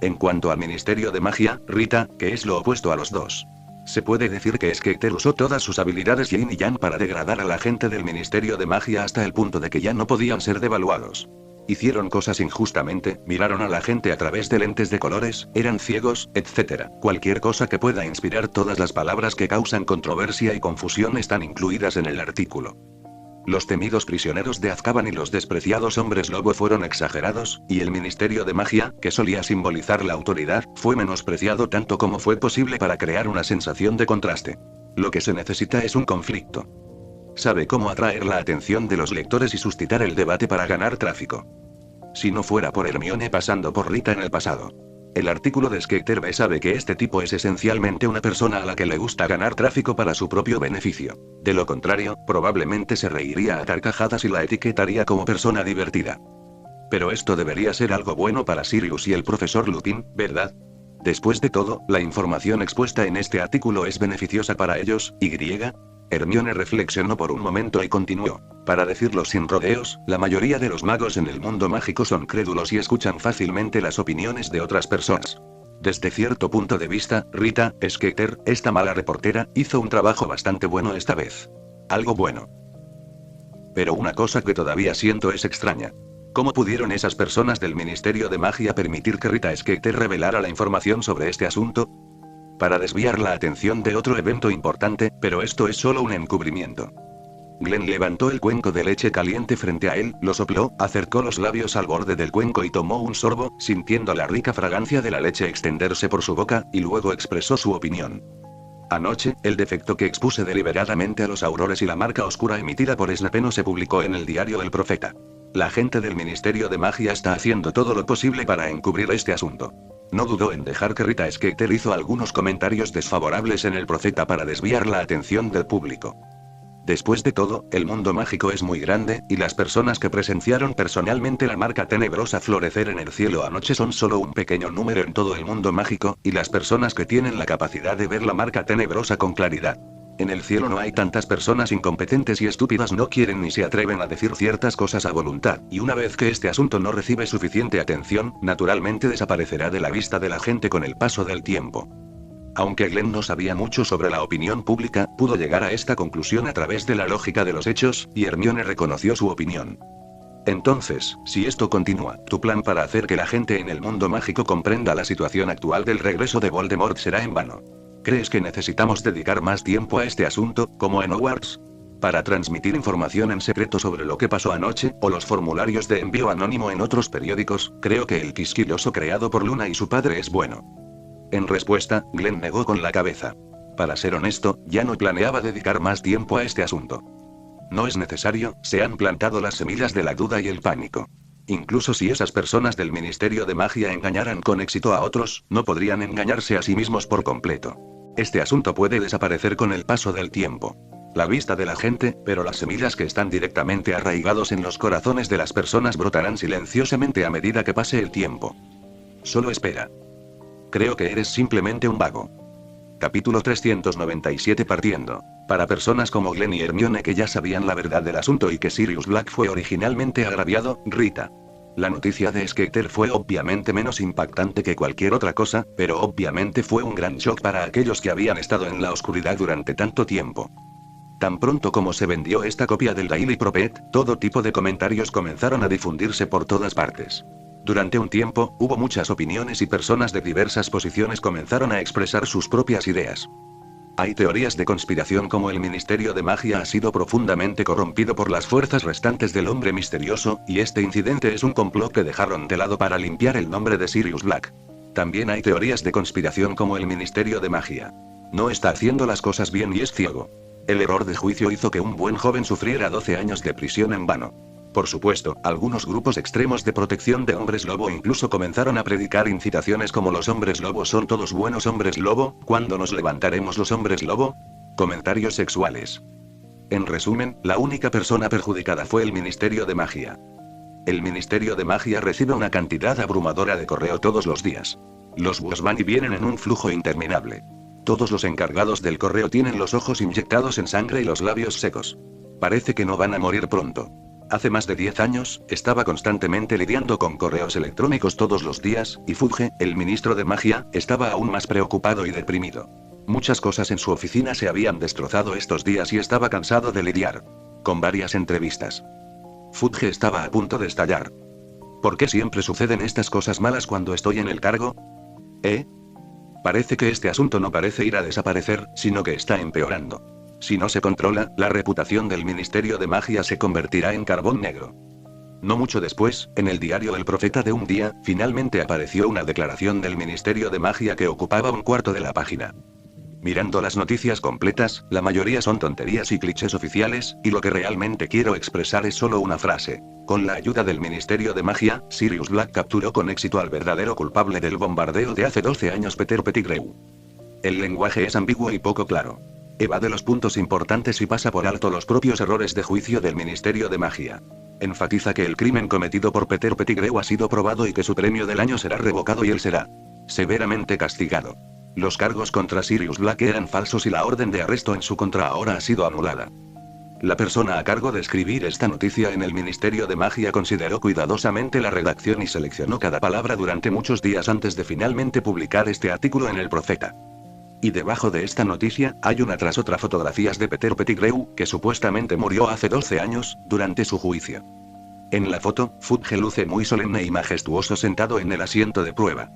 [SPEAKER 1] En cuanto al Ministerio de Magia, Rita, que es lo opuesto a los dos. Se puede decir que Skeeter usó todas sus habilidades yin y yang para degradar a la gente del Ministerio de Magia hasta el punto de que ya no podían ser devaluados. Hicieron cosas injustamente, miraron a la gente a través de lentes de colores, eran ciegos, etc. Cualquier cosa que pueda inspirar todas las palabras que causan controversia y confusión están incluidas en el artículo. Los temidos prisioneros de Azkaban y los despreciados hombres lobo fueron exagerados, y el Ministerio de Magia, que solía simbolizar la autoridad, fue menospreciado tanto como fue posible para crear una sensación de contraste. Lo que se necesita es un conflicto. Sabe cómo atraer la atención de los lectores y suscitar el debate para ganar tráfico. Si no fuera por Hermione pasando por Rita en el pasado. El artículo de Skeeter B sabe que este tipo es esencialmente una persona a la que le gusta ganar tráfico para su propio beneficio. De lo contrario, probablemente se reiría a carcajadas y la etiquetaría como persona divertida. Pero esto debería ser algo bueno para Sirius y el profesor Lupin, ¿verdad? Después de todo, la información expuesta en este artículo es beneficiosa para ellos, ¿y? Hermione reflexionó por un momento y continuó. Para decirlo sin rodeos, la mayoría de los magos en el mundo mágico son crédulos y escuchan fácilmente las opiniones de otras personas. Desde cierto punto de vista, Rita Skeeter, esta mala reportera, hizo un trabajo bastante bueno esta vez. Algo bueno. Pero una cosa que todavía siento es extraña. ¿Cómo pudieron esas personas del Ministerio de Magia permitir que Rita Skeeter revelara la información sobre este asunto? Para desviar la atención de otro evento importante, pero esto es solo un encubrimiento. Glenn levantó el cuenco de leche caliente frente a él, lo sopló, acercó los labios al borde del cuenco y tomó un sorbo, sintiendo la rica fragancia de la leche extenderse por su boca, y luego expresó su opinión. Anoche, el defecto que expuse deliberadamente a los aurores y la marca oscura emitida por Snape no se publicó en el diario El Profeta. La gente del Ministerio de Magia está haciendo todo lo posible para encubrir este asunto. No dudó en dejar que Rita Skeeter hizo algunos comentarios desfavorables en El Profeta para desviar la atención del público. Después de todo, el mundo mágico es muy grande, y las personas que presenciaron personalmente la marca tenebrosa florecer en el cielo anoche son solo un pequeño número en todo el mundo mágico, y las personas que tienen la capacidad de ver la marca tenebrosa con claridad. En el cielo no hay tantas personas incompetentes y estúpidas, no quieren ni se atreven a decir ciertas cosas a voluntad, y una vez que este asunto no recibe suficiente atención, naturalmente desaparecerá de la vista de la gente con el paso del tiempo. Aunque Glenn no sabía mucho sobre la opinión pública, pudo llegar a esta conclusión a través de la lógica de los hechos, y Hermione reconoció su opinión. Entonces, si esto continúa, tu plan para hacer que la gente en el mundo mágico comprenda la situación actual del regreso de Voldemort será en vano. ¿Crees que necesitamos dedicar más tiempo a este asunto, como en Hogwarts? Para transmitir información en secreto sobre lo que pasó anoche, o los formularios de envío anónimo en otros periódicos, creo que el quisquilloso creado por Luna y su padre es bueno. En respuesta, Glenn negó con la cabeza. Para ser honesto, ya no planeaba dedicar más tiempo a este asunto. No es necesario, se han plantado las semillas de la duda y el pánico. Incluso si esas personas del Ministerio de Magia engañaran con éxito a otros, no podrían engañarse a sí mismos por completo. Este asunto puede desaparecer con el paso del tiempo. La vista de la gente, pero las semillas que están directamente arraigados en los corazones de las personas brotarán silenciosamente a medida que pase el tiempo. Solo espera. Creo que eres simplemente un vago. Capítulo 397 partiendo. Para personas como Glenn y Hermione que ya sabían la verdad del asunto y que Sirius Black fue originalmente agraviado, Rita. La noticia de Skeeter fue obviamente menos impactante que cualquier otra cosa, pero obviamente fue un gran shock para aquellos que habían estado en la oscuridad durante tanto tiempo. Tan pronto como se vendió esta copia del Daily Prophet, todo tipo de comentarios comenzaron a difundirse por todas partes. Durante un tiempo, hubo muchas opiniones y personas de diversas posiciones comenzaron a expresar sus propias ideas. Hay teorías de conspiración como el Ministerio de Magia ha sido profundamente corrompido por las fuerzas restantes del hombre misterioso, y este incidente es un complot que dejaron de lado para limpiar el nombre de Sirius Black. También hay teorías de conspiración como el Ministerio de Magia no está haciendo las cosas bien y es ciego. El error de juicio hizo que un buen joven sufriera 12 años de prisión en vano. Por supuesto, algunos grupos extremos de protección de hombres lobo incluso comenzaron a predicar incitaciones como los hombres lobo son todos buenos hombres lobo, ¿cuándo nos levantaremos los hombres lobo? Comentarios sexuales. En resumen, la única persona perjudicada fue el Ministerio de Magia. El Ministerio de Magia recibe una cantidad abrumadora de correo todos los días. Los búhos van y vienen en un flujo interminable. Todos los encargados del correo tienen los ojos inyectados en sangre y los labios secos. Parece que no van a morir pronto. Hace más de 10 años, estaba constantemente lidiando con correos electrónicos todos los días, y Fudge, el ministro de magia, estaba aún más preocupado y deprimido. Muchas cosas en su oficina se habían destrozado estos días y estaba cansado de lidiar con varias entrevistas. Fudge estaba a punto de estallar. ¿Por qué siempre suceden estas cosas malas cuando estoy en el cargo? Parece que este asunto no parece ir a desaparecer, sino que está empeorando. Si no se controla, la reputación del Ministerio de Magia se convertirá en carbón negro. No mucho después, en el diario El Profeta de un día, finalmente apareció una declaración del Ministerio de Magia que ocupaba un cuarto de la página. Mirando las noticias completas, la mayoría son tonterías y clichés oficiales, y lo que realmente quiero expresar es solo una frase. Con la ayuda del Ministerio de Magia, Sirius Black capturó con éxito al verdadero culpable del bombardeo de hace 12 años, Peter Pettigrew. El lenguaje es ambiguo y poco claro. Evade los puntos importantes y pasa por alto los propios errores de juicio del Ministerio de Magia. Enfatiza que el crimen cometido por Peter Pettigrew ha sido probado y que su premio del año será revocado y él será severamente castigado. Los cargos contra Sirius Black eran falsos y la orden de arresto en su contra ahora ha sido anulada. La persona a cargo de escribir esta noticia en el Ministerio de Magia consideró cuidadosamente la redacción y seleccionó cada palabra durante muchos días antes de finalmente publicar este artículo en El Profeta. Y debajo de esta noticia, hay una tras otra fotografías de Peter Pettigrew, que supuestamente murió hace 12 años, durante su juicio. En la foto, Fudge luce muy solemne y majestuoso sentado en el asiento de prueba.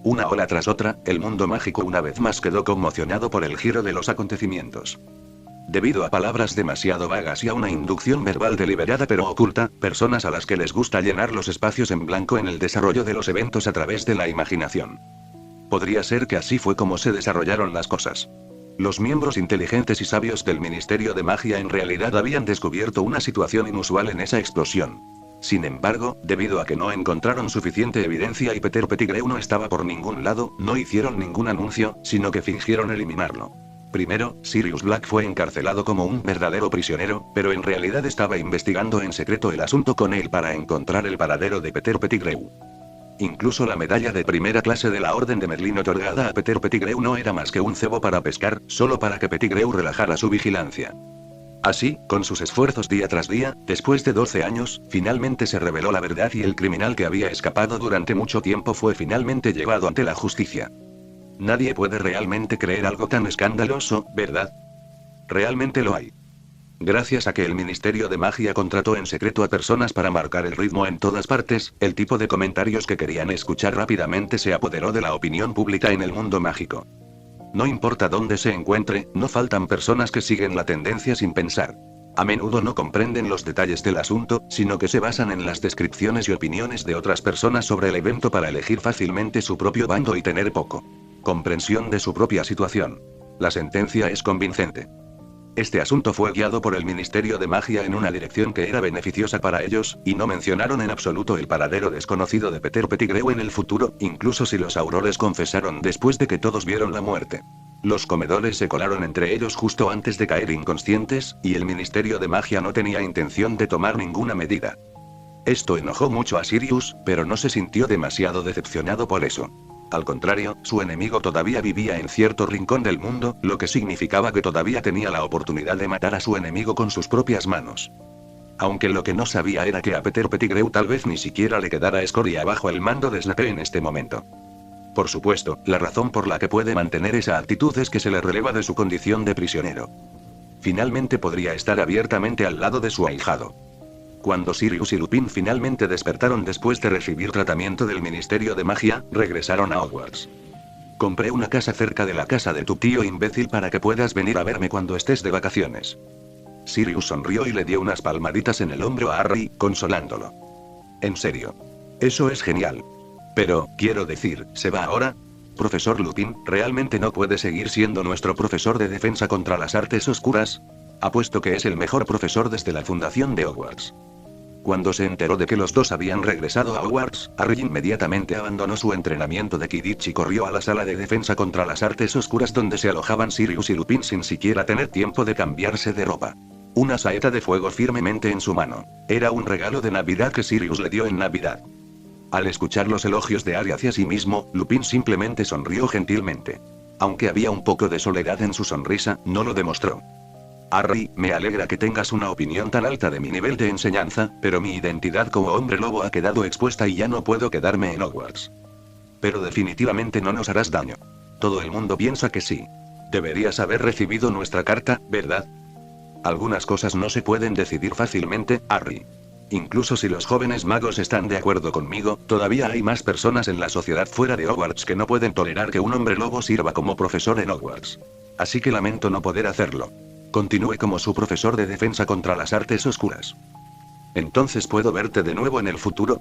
[SPEAKER 1] Una ola tras otra, el mundo mágico una vez más quedó conmocionado por el giro de los acontecimientos. Debido a palabras demasiado vagas y a una inducción verbal deliberada pero oculta, personas a las que les gusta llenar los espacios en blanco en el desarrollo de los eventos a través de la imaginación. Podría ser que así fue como se desarrollaron las cosas. Los miembros inteligentes y sabios del Ministerio de Magia en realidad habían descubierto una situación inusual en esa explosión. Sin embargo, debido a que no encontraron suficiente evidencia y Peter Pettigrew no estaba por ningún lado, no hicieron ningún anuncio, sino que fingieron eliminarlo. Primero, Sirius Black fue encarcelado como un verdadero prisionero, pero en realidad estaba investigando en secreto el asunto con él para encontrar el paradero de Peter Pettigrew. Incluso la medalla de primera clase de la Orden de Merlín otorgada a Peter Pettigrew no era más que un cebo para pescar, solo para que Pettigrew relajara su vigilancia. Así, con sus esfuerzos día tras día, después de 12 años, finalmente se reveló la verdad y el criminal que había escapado durante mucho tiempo fue finalmente llevado ante la justicia. Nadie puede realmente creer algo tan escandaloso, ¿verdad? Realmente lo hay. Gracias a que el Ministerio de Magia contrató en secreto a personas para marcar el ritmo en todas partes, el tipo de comentarios que querían escuchar rápidamente se apoderó de la opinión pública en el mundo mágico. No importa dónde se encuentre, no faltan personas que siguen la tendencia sin pensar. A menudo no comprenden los detalles del asunto, sino que se basan en las descripciones y opiniones de otras personas sobre el evento para elegir fácilmente su propio bando y tener poco Comprensión de su propia situación. La sentencia es convincente. Este asunto fue guiado por el Ministerio de Magia en una dirección que era beneficiosa para ellos, y no mencionaron en absoluto el paradero desconocido de Peter Pettigrew en el futuro, incluso si los aurores confesaron después de que todos vieron la muerte. Los comedores se colaron entre ellos justo antes de caer inconscientes, y el Ministerio de Magia no tenía intención de tomar ninguna medida. Esto enojó mucho a Sirius, pero no se sintió demasiado decepcionado por eso. Al contrario, su enemigo todavía vivía en cierto rincón del mundo, lo que significaba que todavía tenía la oportunidad de matar a su enemigo con sus propias manos. Aunque lo que no sabía era que a Peter Pettigrew tal vez ni siquiera le quedara escoria bajo el mando de Snape en este momento. Por supuesto, la razón por la que puede mantener esa actitud es que se le releva de su condición de prisionero. Finalmente podría estar abiertamente al lado de su ahijado. Cuando Sirius y Lupin finalmente despertaron después de recibir tratamiento del Ministerio de Magia, regresaron a Hogwarts. Compré una casa cerca de la casa de tu tío imbécil para que puedas venir a verme cuando estés de vacaciones. Sirius sonrió y le dio unas palmaditas en el hombro a Harry, consolándolo. En serio. Eso es genial. Pero, quiero decir, ¿se va ahora? Profesor Lupin, ¿realmente no puede seguir siendo nuestro profesor de defensa contra las artes oscuras? Apuesto que es el mejor profesor desde la fundación de Hogwarts. Cuando se enteró de que los dos habían regresado a Hogwarts, Harry inmediatamente abandonó su entrenamiento de Quidditch y corrió a la sala de defensa contra las artes oscuras donde se alojaban Sirius y Lupin sin siquiera tener tiempo de cambiarse de ropa. Una saeta de fuego firmemente en su mano. Era un regalo de Navidad que Sirius le dio en Navidad. Al escuchar los elogios de Harry hacia sí mismo, Lupin simplemente sonrió gentilmente. Aunque había un poco de soledad en su sonrisa, no lo demostró. Harry, me alegra que tengas una opinión tan alta de mi nivel de enseñanza, pero mi identidad como hombre lobo ha quedado expuesta y ya no puedo quedarme en Hogwarts. Pero definitivamente no nos harás daño. Todo el mundo piensa que sí. Deberías haber recibido nuestra carta, ¿verdad? Algunas cosas no se pueden decidir fácilmente, Harry. Incluso si los jóvenes magos están de acuerdo conmigo, todavía hay más personas en la sociedad fuera de Hogwarts que no pueden tolerar que un hombre lobo sirva como profesor en Hogwarts. Así que lamento no poder hacerlo. Continúe como su profesor de defensa contra las artes oscuras. ¿Entonces puedo verte de nuevo en el futuro?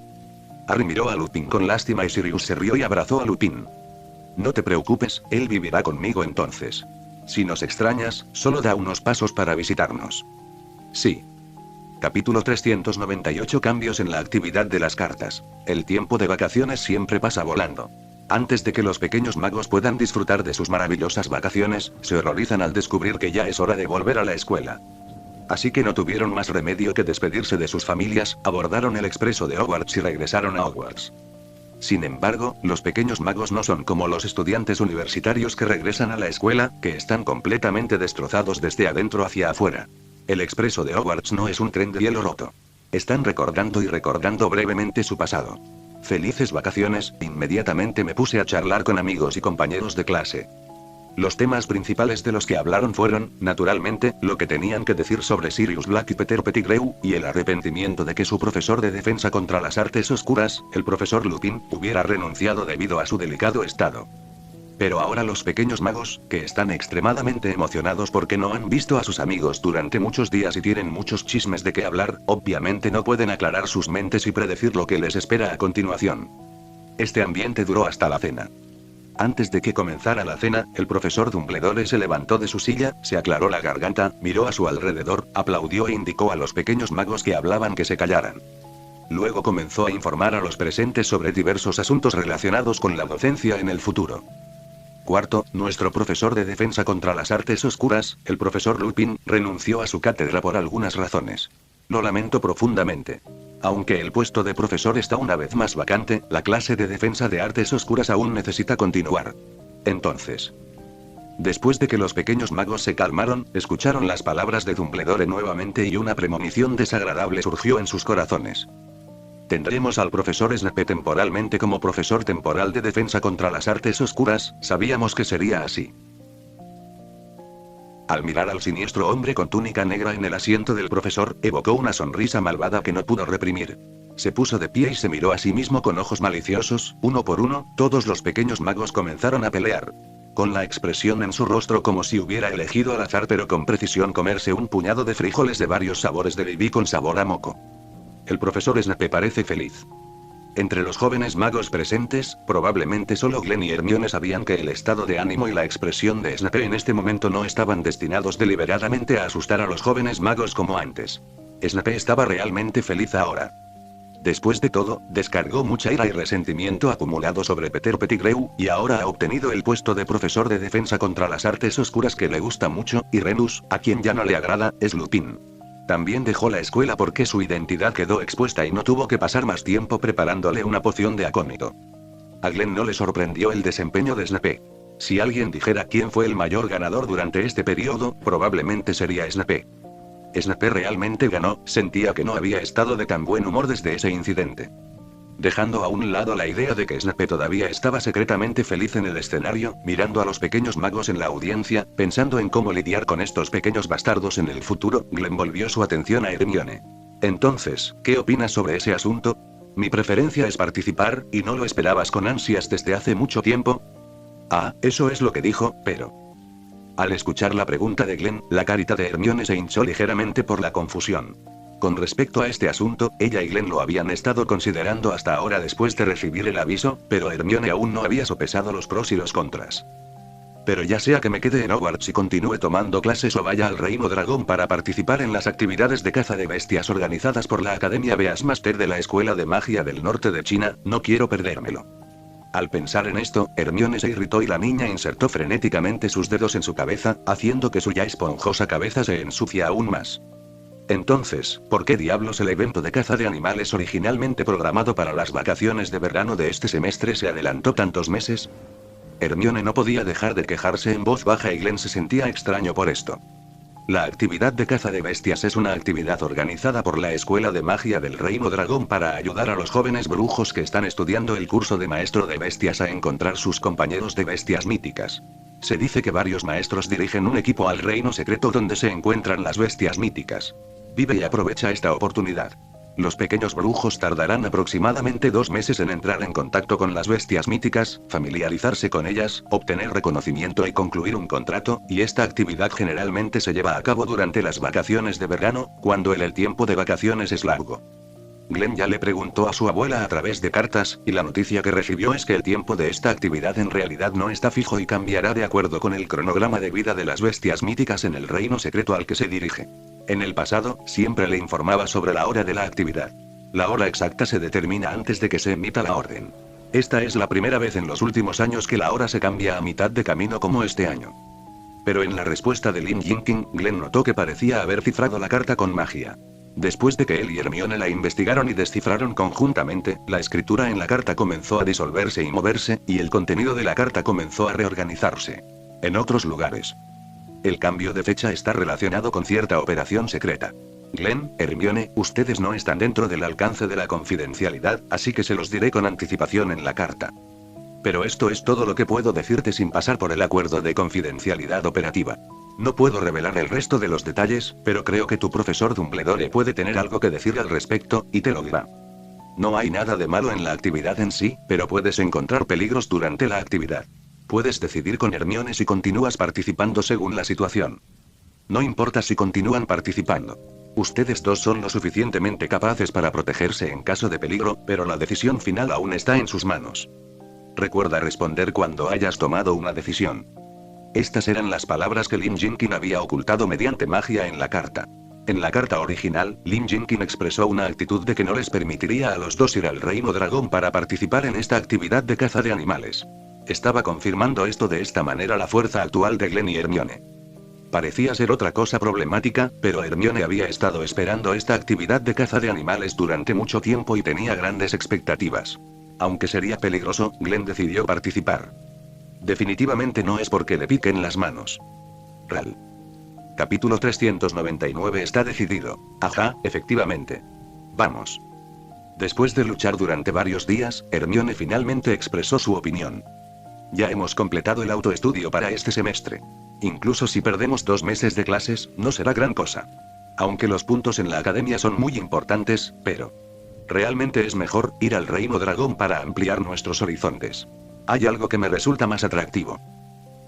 [SPEAKER 1] Harry miró a Lupin con lástima y Sirius se rió y abrazó a Lupin. No te preocupes, él vivirá conmigo entonces. Si nos extrañas, solo da unos pasos para visitarnos. Sí. Capítulo 398 Cambios en la actividad de las cartas. El tiempo de vacaciones siempre pasa volando. Antes de que los pequeños magos puedan disfrutar de sus maravillosas vacaciones, se horrorizan al descubrir que ya es hora de volver a la escuela. Así que no tuvieron más remedio que despedirse de sus familias, abordaron el expreso de Hogwarts y regresaron a Hogwarts. Sin embargo, los pequeños magos no son como los estudiantes universitarios que regresan a la escuela, que están completamente destrozados desde adentro hacia afuera. El expreso de Hogwarts no es un tren de hielo roto. Están recordando y recordando brevemente su pasado. Felices vacaciones, inmediatamente me puse a charlar con amigos y compañeros de clase. Los temas principales de los que hablaron fueron, naturalmente, lo que tenían que decir sobre Sirius Black y Peter Pettigrew, y el arrepentimiento de que su profesor de defensa contra las artes oscuras, el profesor Lupin, hubiera renunciado debido a su delicado estado. Pero ahora los pequeños magos, que están extremadamente emocionados porque no han visto a sus amigos durante muchos días y tienen muchos chismes de qué hablar, obviamente no pueden aclarar sus mentes y predecir lo que les espera a continuación. Este ambiente duró hasta la cena. Antes de que comenzara la cena, el profesor Dumbledore se levantó de su silla, se aclaró la garganta, miró a su alrededor, aplaudió e indicó a los pequeños magos que hablaban que se callaran. Luego comenzó a informar a los presentes sobre diversos asuntos relacionados con la docencia en el futuro. Cuarto, nuestro profesor de defensa contra las artes oscuras, el profesor Lupin, renunció a su cátedra por algunas razones. Lo lamento profundamente. Aunque el puesto de profesor está una vez más vacante, la clase de defensa de artes oscuras aún necesita continuar. Entonces, después de que los pequeños magos se calmaron, escucharon las palabras de Dumbledore nuevamente y una premonición desagradable surgió en sus corazones. Tendremos al profesor Snape temporalmente como profesor temporal de defensa contra las artes oscuras, sabíamos que sería así. Al mirar al siniestro hombre con túnica negra en el asiento del profesor, evocó una sonrisa malvada que no pudo reprimir. Se puso de pie y se miró a sí mismo con ojos maliciosos, uno por uno, todos los pequeños magos comenzaron a pelear. Con la expresión en su rostro como si hubiera elegido al azar pero con precisión comerse un puñado de frijoles de varios sabores de bibí con sabor a moco. El profesor Snape parece feliz. Entre los jóvenes magos presentes, probablemente solo Glenn y Hermione sabían que el estado de ánimo y la expresión de Snape en este momento no estaban destinados deliberadamente a asustar a los jóvenes magos como antes. Snape estaba realmente feliz ahora. Después de todo, descargó mucha ira y resentimiento acumulado sobre Peter Pettigrew, y ahora ha obtenido el puesto de profesor de defensa contra las artes oscuras que le gusta mucho, y Remus, a quien ya no le agrada, es Lupin. También dejó la escuela porque su identidad quedó expuesta y no tuvo que pasar más tiempo preparándole una poción de acónito. A Glenn no le sorprendió el desempeño de Snape. Si alguien dijera quién fue el mayor ganador durante este periodo, probablemente sería Snape. Snape realmente ganó, sentía que no había estado de tan buen humor desde ese incidente. Dejando a un lado la idea de que Snape todavía estaba secretamente feliz en el escenario, mirando a los pequeños magos en la audiencia, pensando en cómo lidiar con estos pequeños bastardos en el futuro, Glenn volvió su atención a Hermione. Entonces, ¿qué opinas sobre ese asunto? Mi preferencia es participar, ¿y no lo esperabas con ansias desde hace mucho tiempo? Ah, eso es lo que dijo, pero... Al escuchar la pregunta de Glenn, la carita de Hermione se hinchó ligeramente por la confusión. Con respecto a este asunto, ella y Glenn lo habían estado considerando hasta ahora después de recibir el aviso, pero Hermione aún no había sopesado los pros y los contras. Pero ya sea que me quede en Hogwarts y continúe tomando clases o vaya al Reino Dragón para participar en las actividades de caza de bestias organizadas por la Academia Beastmaster de la Escuela de Magia del Norte de China, no quiero perdérmelo. Al pensar en esto, Hermione se irritó y la niña insertó frenéticamente sus dedos en su cabeza, haciendo que su ya esponjosa cabeza se ensucie aún más. Entonces, ¿por qué diablos el evento de caza de animales originalmente programado para las vacaciones de verano de este semestre se adelantó tantos meses? Hermione no podía dejar de quejarse en voz baja y Glenn se sentía extraño por esto. La actividad de caza de bestias es una actividad organizada por la Escuela de Magia del Reino Dragón para ayudar a los jóvenes brujos que están estudiando el curso de maestro de bestias a encontrar sus compañeros de bestias míticas. Se dice que varios maestros dirigen un equipo al reino secreto donde se encuentran las bestias míticas. Vive y aprovecha esta oportunidad. Los pequeños brujos tardarán aproximadamente 2 meses en entrar en contacto con las bestias míticas, familiarizarse con ellas, obtener reconocimiento y concluir un contrato, y esta actividad generalmente se lleva a cabo durante las vacaciones de verano, cuando el tiempo de vacaciones es largo. Glenn ya le preguntó a su abuela a través de cartas, y la noticia que recibió es que el tiempo de esta actividad en realidad no está fijo y cambiará de acuerdo con el cronograma de vida de las bestias míticas en el reino secreto al que se dirige. En el pasado, siempre le informaba sobre la hora de la actividad. La hora exacta se determina antes de que se emita la orden. Esta es la primera vez en los últimos años que la hora se cambia a mitad de camino como este año. Pero en la respuesta de Lin Jinking, Glenn notó que parecía haber cifrado la carta con magia. Después de que él y Hermione la investigaron y descifraron conjuntamente, la escritura en la carta comenzó a disolverse y moverse, y el contenido de la carta comenzó a reorganizarse. En otros lugares. El cambio de fecha está relacionado con cierta operación secreta. Glenn, Hermione, ustedes no están dentro del alcance de la confidencialidad, así que se los diré con anticipación en la carta. Pero esto es todo lo que puedo decirte sin pasar por el acuerdo de confidencialidad operativa. No puedo revelar el resto de los detalles, pero creo que tu profesor Dumbledore puede tener algo que decir al respecto, y te lo dirá. No hay nada de malo en la actividad en sí, pero puedes encontrar peligros durante la actividad. Puedes decidir con Hermione si continúas participando según la situación. No importa si continúan participando. Ustedes dos son lo suficientemente capaces para protegerse en caso de peligro, pero la decisión final aún está en sus manos. Recuerda responder cuando hayas tomado una decisión. Estas eran las palabras que Lin Jinking había ocultado mediante magia en la carta. En la carta original, Lin Jinking expresó una actitud de que no les permitiría a los dos ir al Reino Dragón para participar en esta actividad de caza de animales. Estaba confirmando esto de esta manera la fuerza actual de Glenn y Hermione. Parecía ser otra cosa problemática, pero Hermione había estado esperando esta actividad de caza de animales durante mucho tiempo y tenía grandes expectativas. Aunque sería peligroso, Glenn decidió participar. Definitivamente no es porque le piquen las manos. RAL. Capítulo 399 está decidido. Ajá, efectivamente. Vamos. Después de luchar durante varios días, Hermione finalmente expresó su opinión. Ya hemos completado el autoestudio para este semestre. Incluso si perdemos 2 meses de clases, no será gran cosa. Aunque los puntos en la academia son muy importantes, pero... realmente es mejor ir al Reino Dragón para ampliar nuestros horizontes. Hay algo que me resulta más atractivo.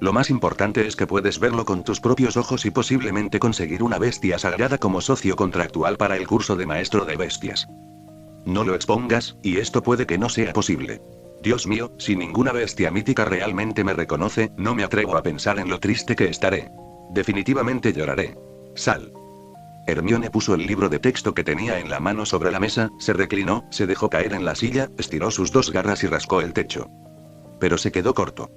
[SPEAKER 1] Lo más importante es que puedes verlo con tus propios ojos y posiblemente conseguir una bestia sagrada como socio contractual para el curso de maestro de bestias. No lo expongas, y esto puede que no sea posible. Dios mío, si ninguna bestia mítica realmente me reconoce, no me atrevo a pensar en lo triste que estaré. Definitivamente lloraré. Sal. Hermione puso el libro de texto que tenía en la mano sobre la mesa, se reclinó, se dejó caer en la silla, estiró sus dos garras y rascó el techo. Pero se quedó corto.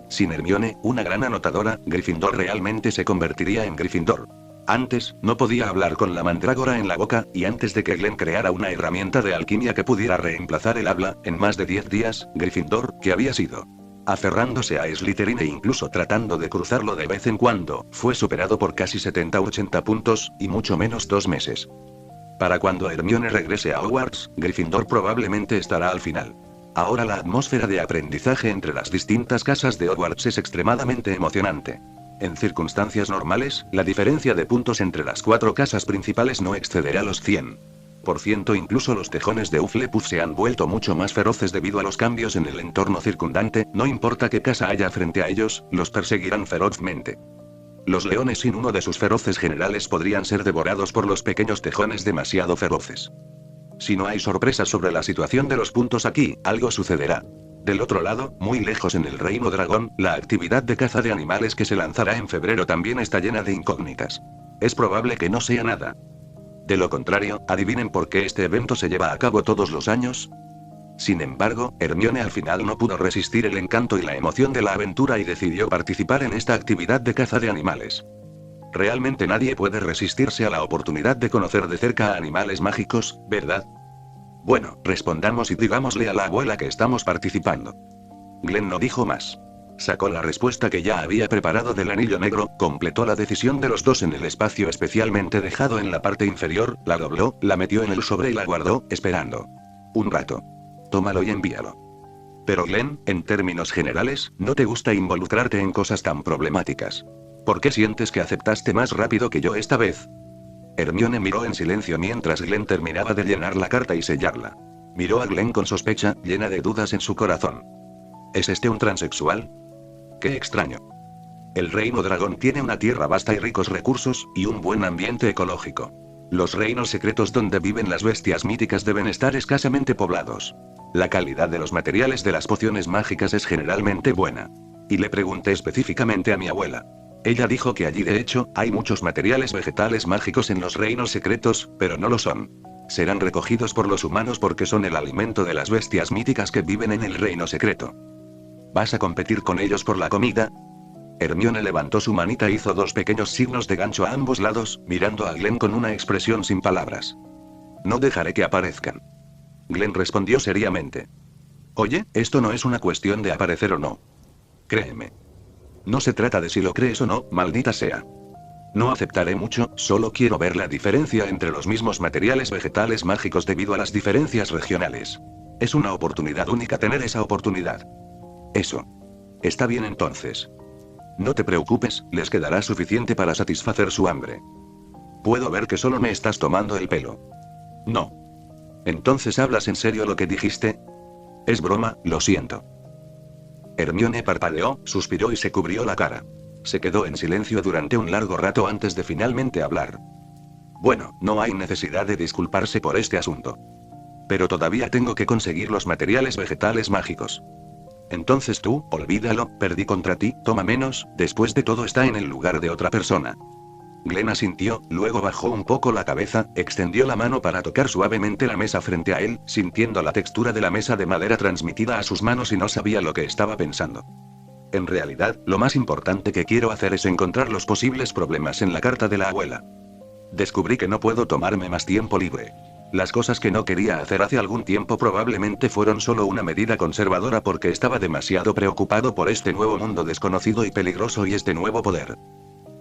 [SPEAKER 1] Sin Hermione, una gran anotadora, Gryffindor realmente se convertiría en Gryffindor. Antes, no podía hablar con la mandrágora en la boca, y antes de que Glenn creara una herramienta de alquimia que pudiera reemplazar el habla, en más de 10 días, Gryffindor, ¿qué había sido? Aferrándose a Slytherin e incluso tratando de cruzarlo de vez en cuando, fue superado por casi 70 u 80 puntos, y mucho menos 2 meses. Para cuando Hermione regrese a Hogwarts, Gryffindor probablemente estará al final. Ahora la atmósfera de aprendizaje entre las distintas casas de Hogwarts es extremadamente emocionante. En circunstancias normales, la diferencia de puntos entre las 4 casas principales no excederá los 100%. Incluso los tejones de Hufflepuff se han vuelto mucho más feroces debido a los cambios en el entorno circundante, no importa qué casa haya frente a ellos, los perseguirán ferozmente. Los leones sin uno de sus feroces generales podrían ser devorados por los pequeños tejones demasiado feroces. Si no hay sorpresas sobre la situación de los puntos aquí, algo sucederá. Del otro lado, muy lejos en el Reino Dragón, la actividad de caza de animales que se lanzará en febrero también está llena de incógnitas. Es probable que no sea nada. De lo contrario, ¿adivinen por qué este evento se lleva a cabo todos los años? Sin embargo, Hermione al final no pudo resistir el encanto y la emoción de la aventura y decidió participar en esta actividad de caza de animales. Realmente nadie puede resistirse a la oportunidad de conocer de cerca a animales mágicos, ¿verdad? Bueno, respondamos y digámosle a la abuela que estamos participando. Glenn no dijo más. Sacó la respuesta que ya había preparado del anillo negro, completó la decisión de los dos en el espacio especialmente dejado en la parte inferior, la dobló, la metió en el sobre y la guardó, esperando. Un rato. Tómalo y envíalo. Pero Glenn, en términos generales, no te gusta involucrarte en cosas tan problemáticas. ¿Por qué sientes que aceptaste más rápido que yo esta vez? Hermione miró en silencio mientras Glenn terminaba de llenar la carta y sellarla. Miró a Glenn con sospecha, llena de dudas en su corazón. ¿Es este un transexual? Qué extraño. El Reino Dragón tiene una tierra vasta y ricos recursos, y un buen ambiente ecológico. Los reinos secretos donde viven las bestias míticas deben estar escasamente poblados. La calidad de los materiales de las pociones mágicas es generalmente buena. Y le pregunté específicamente a mi abuela. Ella dijo que allí de hecho, hay muchos materiales vegetales mágicos en los reinos secretos, pero no lo son. Serán recogidos por los humanos porque son el alimento de las bestias míticas que viven en el reino secreto. ¿Vas a competir con ellos por la comida? Hermione levantó su manita e hizo 2 pequeños signos de gancho a ambos lados, mirando a Glenn con una expresión sin palabras. No dejaré que aparezcan. Glenn respondió seriamente. Oye, esto no es una cuestión de aparecer o no. Créeme. No se trata de si lo crees o no, maldita sea. No aceptaré mucho, solo quiero ver la diferencia entre los mismos materiales vegetales mágicos debido a las diferencias regionales. Es una oportunidad única tener esa oportunidad. Eso. Está bien entonces. No te preocupes, les quedará suficiente para satisfacer su hambre. Puedo ver que solo me estás tomando el pelo. No. ¿Entonces hablas en serio lo que dijiste? Es broma, lo siento. Hermione parpadeó, suspiró y se cubrió la cara. Se quedó en silencio durante un largo rato antes de finalmente hablar. Bueno, no hay necesidad de disculparse por este asunto. Pero todavía tengo que conseguir los materiales vegetales mágicos. Entonces tú, olvídalo, perdí contra ti, toma menos, después de todo está en el lugar de otra persona. Glenn asintió, luego bajó un poco la cabeza, extendió la mano para tocar suavemente la mesa frente a él, sintiendo la textura de la mesa de madera transmitida a sus manos y no sabía lo que estaba pensando. En realidad, lo más importante que quiero hacer es encontrar los posibles problemas en la carta de la abuela. Descubrí que no puedo tomarme más tiempo libre. Las cosas que no quería hacer hace algún tiempo probablemente fueron solo una medida conservadora porque estaba demasiado preocupado por este nuevo mundo desconocido y peligroso y este nuevo poder.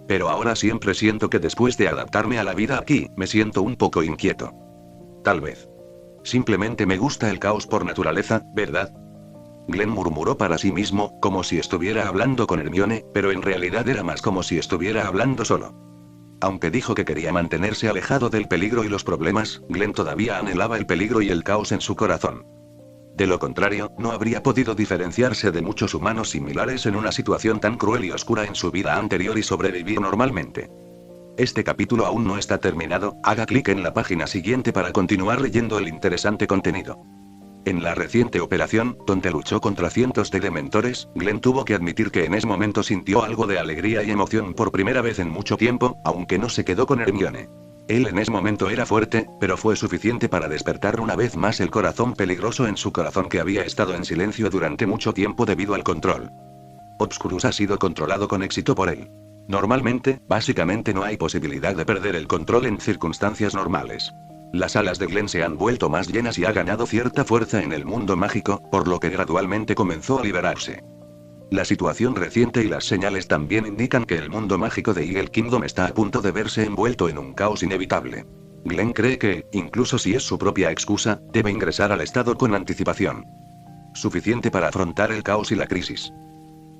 [SPEAKER 1] Pero ahora siempre siento que después de adaptarme a la vida aquí, me siento un poco inquieto. Tal vez. Simplemente me gusta el caos por naturaleza, ¿verdad? Glenn murmuró para sí mismo, como si estuviera hablando con Hermione, pero en realidad era más como si estuviera hablando solo. Aunque dijo que quería mantenerse alejado del peligro y los problemas, Glenn todavía anhelaba el peligro y el caos en su corazón. De lo contrario, no habría podido diferenciarse de muchos humanos similares en una situación tan cruel y oscura en su vida anterior y sobrevivir normalmente. Este capítulo aún no está terminado, haga clic en la página siguiente para continuar leyendo el interesante contenido. En la reciente operación, donde luchó contra cientos de dementores, Glenn tuvo que admitir que en ese momento sintió algo de alegría y emoción por primera vez en mucho tiempo, aunque no se quedó con Hermione. Él en ese momento era fuerte, pero fue suficiente para despertar una vez más el corazón peligroso en su corazón que había estado en silencio durante mucho tiempo debido al control. Obscurus ha sido controlado con éxito por él. Normalmente, básicamente no hay posibilidad de perder el control en circunstancias normales. Las alas de Glenn se han vuelto más llenas y ha ganado cierta fuerza en el mundo mágico, por lo que gradualmente comenzó a liberarse. La situación reciente y las señales también indican que el mundo mágico de Eagle Kingdom está a punto de verse envuelto en un caos inevitable. Glenn cree que, incluso si es su propia excusa, debe ingresar al estado con anticipación. Suficiente para afrontar el caos y la crisis.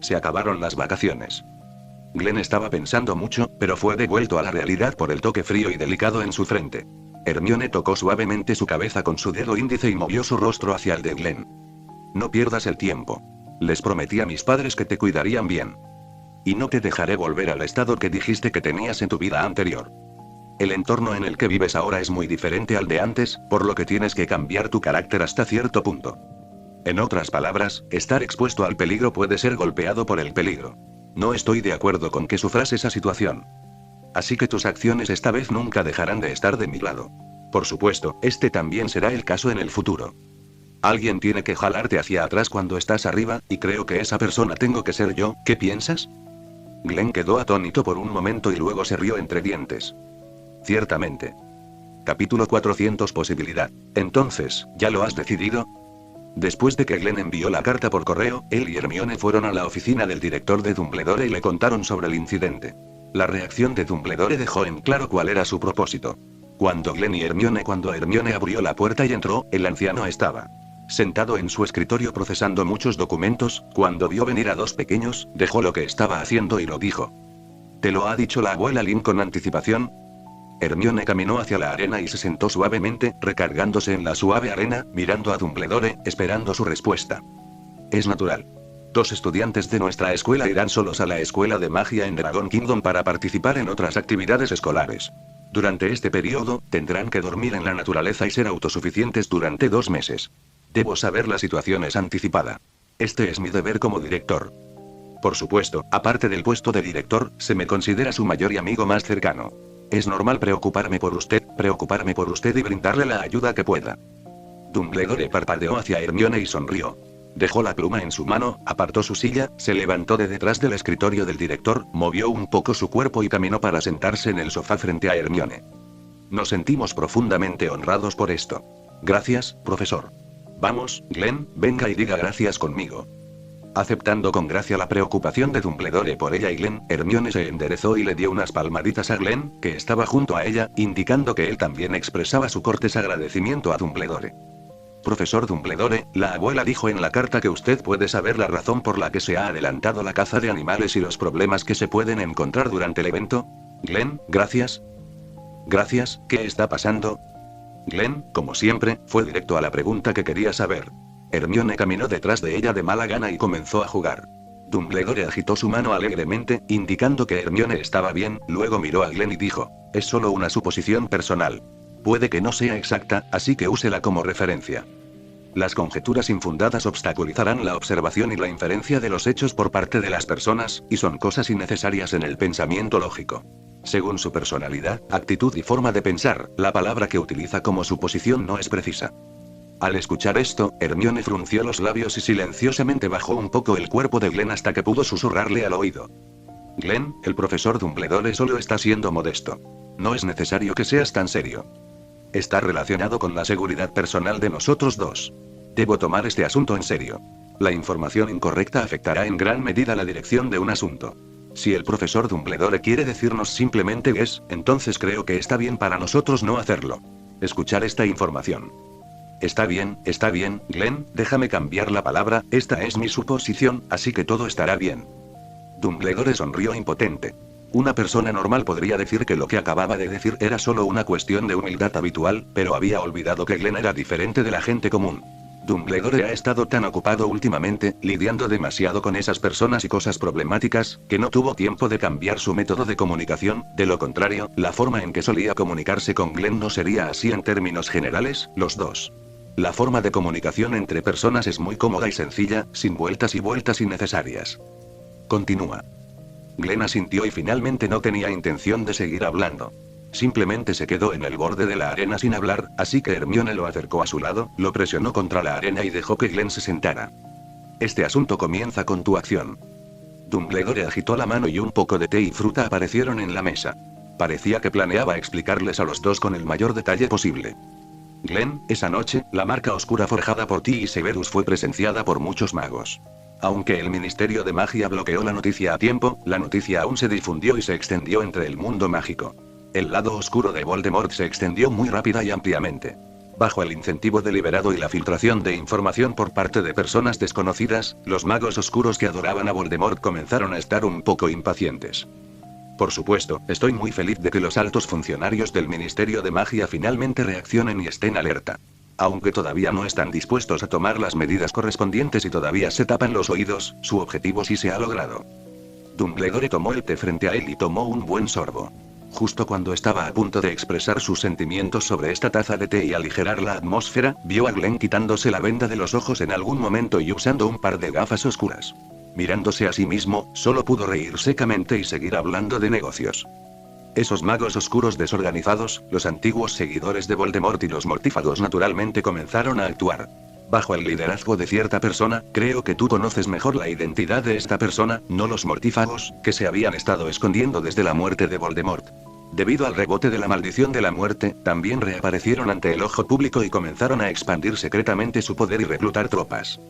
[SPEAKER 1] Se acabaron las vacaciones. Glenn estaba pensando mucho, pero fue devuelto a la realidad por el toque frío y delicado en su frente. Hermione tocó suavemente su cabeza con su dedo índice y movió su rostro hacia el de Glenn. No pierdas el tiempo. Les prometí a mis padres que te cuidarían bien. Y no te dejaré volver al estado que dijiste que tenías en tu vida anterior. El entorno en el que vives ahora es muy diferente al de antes, por lo que tienes que cambiar tu carácter hasta cierto punto. En otras palabras, estar expuesto al peligro puede ser golpeado por el peligro. No estoy de acuerdo con que sufras esa situación. Así que tus acciones esta vez nunca dejarán de estar de mi lado. Por supuesto, este también será el caso en el futuro. Alguien tiene que jalarte hacia atrás cuando estás arriba, y creo que esa persona tengo que ser yo, ¿qué piensas? Glenn quedó atónito por un momento y luego se rió entre dientes. Ciertamente. Capítulo 400 Posibilidad. Entonces, ¿ya lo has decidido? Después de que Glenn envió la carta por correo, él y Hermione fueron a la oficina del director de Dumbledore y le contaron sobre el incidente. La reacción de Dumbledore dejó en claro cuál era su propósito. Cuando Hermione abrió la puerta y entró, el anciano estaba sentado en su escritorio procesando muchos documentos. Cuando vio venir a dos pequeños, dejó lo que estaba haciendo y lo dijo. ¿Te lo ha dicho la abuela Lynn con anticipación? Hermione caminó hacia la arena y se sentó suavemente, recargándose en la suave arena, mirando a Dumbledore, esperando su respuesta. Es natural. 2 estudiantes de nuestra escuela irán solos a la escuela de magia en Dragon Kingdom para participar en otras actividades escolares. Durante este periodo, tendrán que dormir en la naturaleza y ser autosuficientes durante 2 meses. Debo saber la situación es anticipada. Este es mi deber como director. Por supuesto, aparte del puesto de director, se me considera su mayor y amigo más cercano. Es normal preocuparme por usted y brindarle la ayuda que pueda. Dumbledore parpadeó hacia Hermione y sonrió. Dejó la pluma en su mano, apartó su silla, se levantó de detrás del escritorio del director, movió un poco su cuerpo y caminó para sentarse en el sofá frente a Hermione. Nos sentimos profundamente honrados por esto. Gracias, profesor. Vamos, Glenn, venga y diga gracias conmigo. Aceptando con gracia la preocupación de Dumbledore por ella y Glenn, Hermione se enderezó y le dio unas palmaditas a Glenn, que estaba junto a ella, indicando que él también expresaba su cortés agradecimiento a Dumbledore. Profesor Dumbledore, la abuela dijo en la carta que usted puede saber la razón por la que se ha adelantado la caza de animales y los problemas que se pueden encontrar durante el evento. Glenn, gracias. Gracias, ¿qué está pasando? Glenn, como siempre, fue directo a la pregunta que quería saber. Hermione caminó detrás de ella de mala gana y comenzó a jugar. Dumbledore agitó su mano alegremente, indicando que Hermione estaba bien, luego miró a Glenn y dijo, es solo una suposición personal. Puede que no sea exacta, así que úsela como referencia. Las conjeturas infundadas obstaculizarán la observación y la inferencia de los hechos por parte de las personas, y son cosas innecesarias en el pensamiento lógico. Según su personalidad, actitud y forma de pensar, la palabra que utiliza como suposición no es precisa. Al escuchar esto, Hermione frunció los labios y silenciosamente bajó un poco el cuerpo de Glenn hasta que pudo susurrarle al oído. Glenn, el profesor Dumbledore solo está siendo modesto. No es necesario que seas tan serio. Está relacionado con la seguridad personal de nosotros dos. Debo tomar este asunto en serio. La información incorrecta afectará en gran medida la dirección de un asunto. Si el profesor Dumbledore quiere decirnos simplemente es, entonces creo que está bien para nosotros no hacerlo. Escuchar esta información. Está bien, Glenn, déjame cambiar la palabra, esta es mi suposición, así que todo estará bien. Dumbledore sonrió impotente. Una persona normal podría decir que lo que acababa de decir era solo una cuestión de humildad habitual, pero había olvidado que Glenn era diferente de la gente común. Dumbledore ha estado tan ocupado últimamente, lidiando demasiado con esas personas y cosas problemáticas, que no tuvo tiempo de cambiar su método de comunicación. De lo contrario, la forma en que solía comunicarse con Glenn no sería así en términos generales. Los dos. La forma de comunicación entre personas es muy cómoda y sencilla, sin vueltas y vueltas innecesarias. Continúa. Glenn asintió y finalmente no tenía intención de seguir hablando. Simplemente se quedó en el borde de la arena sin hablar, así que Hermione lo acercó a su lado, lo presionó contra la arena y dejó que Glenn se sentara. Este asunto comienza con tu acción. Dumbledore agitó la mano y un poco de té y fruta aparecieron en la mesa. Parecía que planeaba explicarles a los dos con el mayor detalle posible. Glenn, esa noche, la marca oscura forjada por ti y Severus fue presenciada por muchos magos. Aunque el Ministerio de Magia bloqueó la noticia a tiempo, la noticia aún se difundió y se extendió entre el mundo mágico. El lado oscuro de Voldemort se extendió muy rápida y ampliamente. Bajo el incentivo deliberado y la filtración de información por parte de personas desconocidas, los magos oscuros que adoraban a Voldemort comenzaron a estar un poco impacientes. Por supuesto, estoy muy feliz de que los altos funcionarios del Ministerio de Magia finalmente reaccionen y estén alerta. Aunque todavía no están dispuestos a tomar las medidas correspondientes y todavía se tapan los oídos, su objetivo sí se ha logrado. Dumbledore tomó el té frente a él y tomó un buen sorbo. Justo cuando estaba a punto de expresar sus sentimientos sobre esta taza de té y aligerar la atmósfera, vio a Glenn quitándose la venda de los ojos en algún momento y usando un par de gafas oscuras. Mirándose a sí mismo, solo pudo reír secamente y seguir hablando de negocios. Esos magos oscuros desorganizados, los antiguos seguidores de Voldemort y los mortífagos naturalmente comenzaron a actuar. Bajo el liderazgo de cierta persona, creo que tú conoces mejor la identidad de esta persona, no los mortífagos, que se habían estado escondiendo desde la muerte de Voldemort. Debido al rebote de la maldición de la muerte, también reaparecieron ante el ojo público y comenzaron a expandir secretamente su poder y reclutar tropas.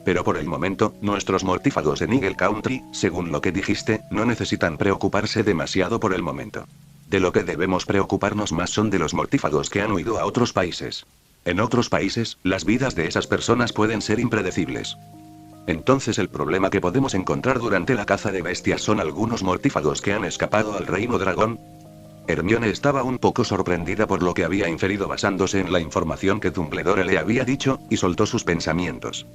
[SPEAKER 1] Pero por el momento, nuestros mortífagos en Eagle Country, según lo que dijiste, no necesitan preocuparse demasiado por el momento. De lo que debemos preocuparnos más son de los mortífagos que han huido a otros países. En otros países, las vidas de esas personas pueden ser impredecibles. Entonces el problema que podemos encontrar durante la caza de bestias son algunos mortífagos que han escapado al Reino Dragón. Hermione estaba un poco sorprendida por lo que había inferido basándose en la información que Dumbledore le había dicho, y soltó sus pensamientos.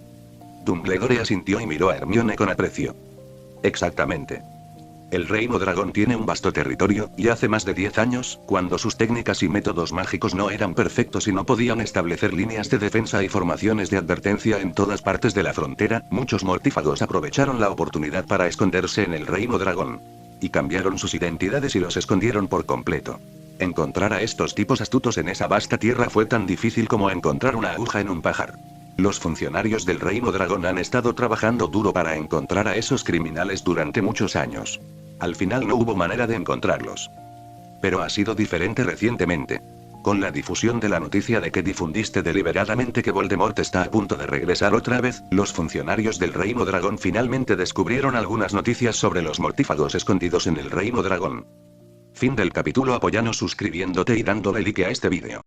[SPEAKER 1] Dumbledore asintió y miró a Hermione con aprecio. Exactamente. El Reino Dragón tiene un vasto territorio, y hace más de 10 años, cuando sus técnicas y métodos mágicos no eran perfectos y no podían establecer líneas de defensa y formaciones de advertencia en todas partes de la frontera, muchos mortífagos aprovecharon la oportunidad para esconderse en el Reino Dragón. Y cambiaron sus identidades y los escondieron por completo. Encontrar a estos tipos astutos en esa vasta tierra fue tan difícil como encontrar una aguja en un pajar. Los funcionarios del Reino Dragón han estado trabajando duro para encontrar a esos criminales durante muchos años. Al final no hubo manera de encontrarlos. Pero ha sido diferente recientemente. Con la difusión de la noticia de que difundiste deliberadamente que Voldemort está a punto de regresar otra vez, los funcionarios del Reino Dragón finalmente descubrieron algunas noticias sobre los mortífagos escondidos en el Reino Dragón. Fin del capítulo. Apóyanos suscribiéndote y dándole like a este vídeo.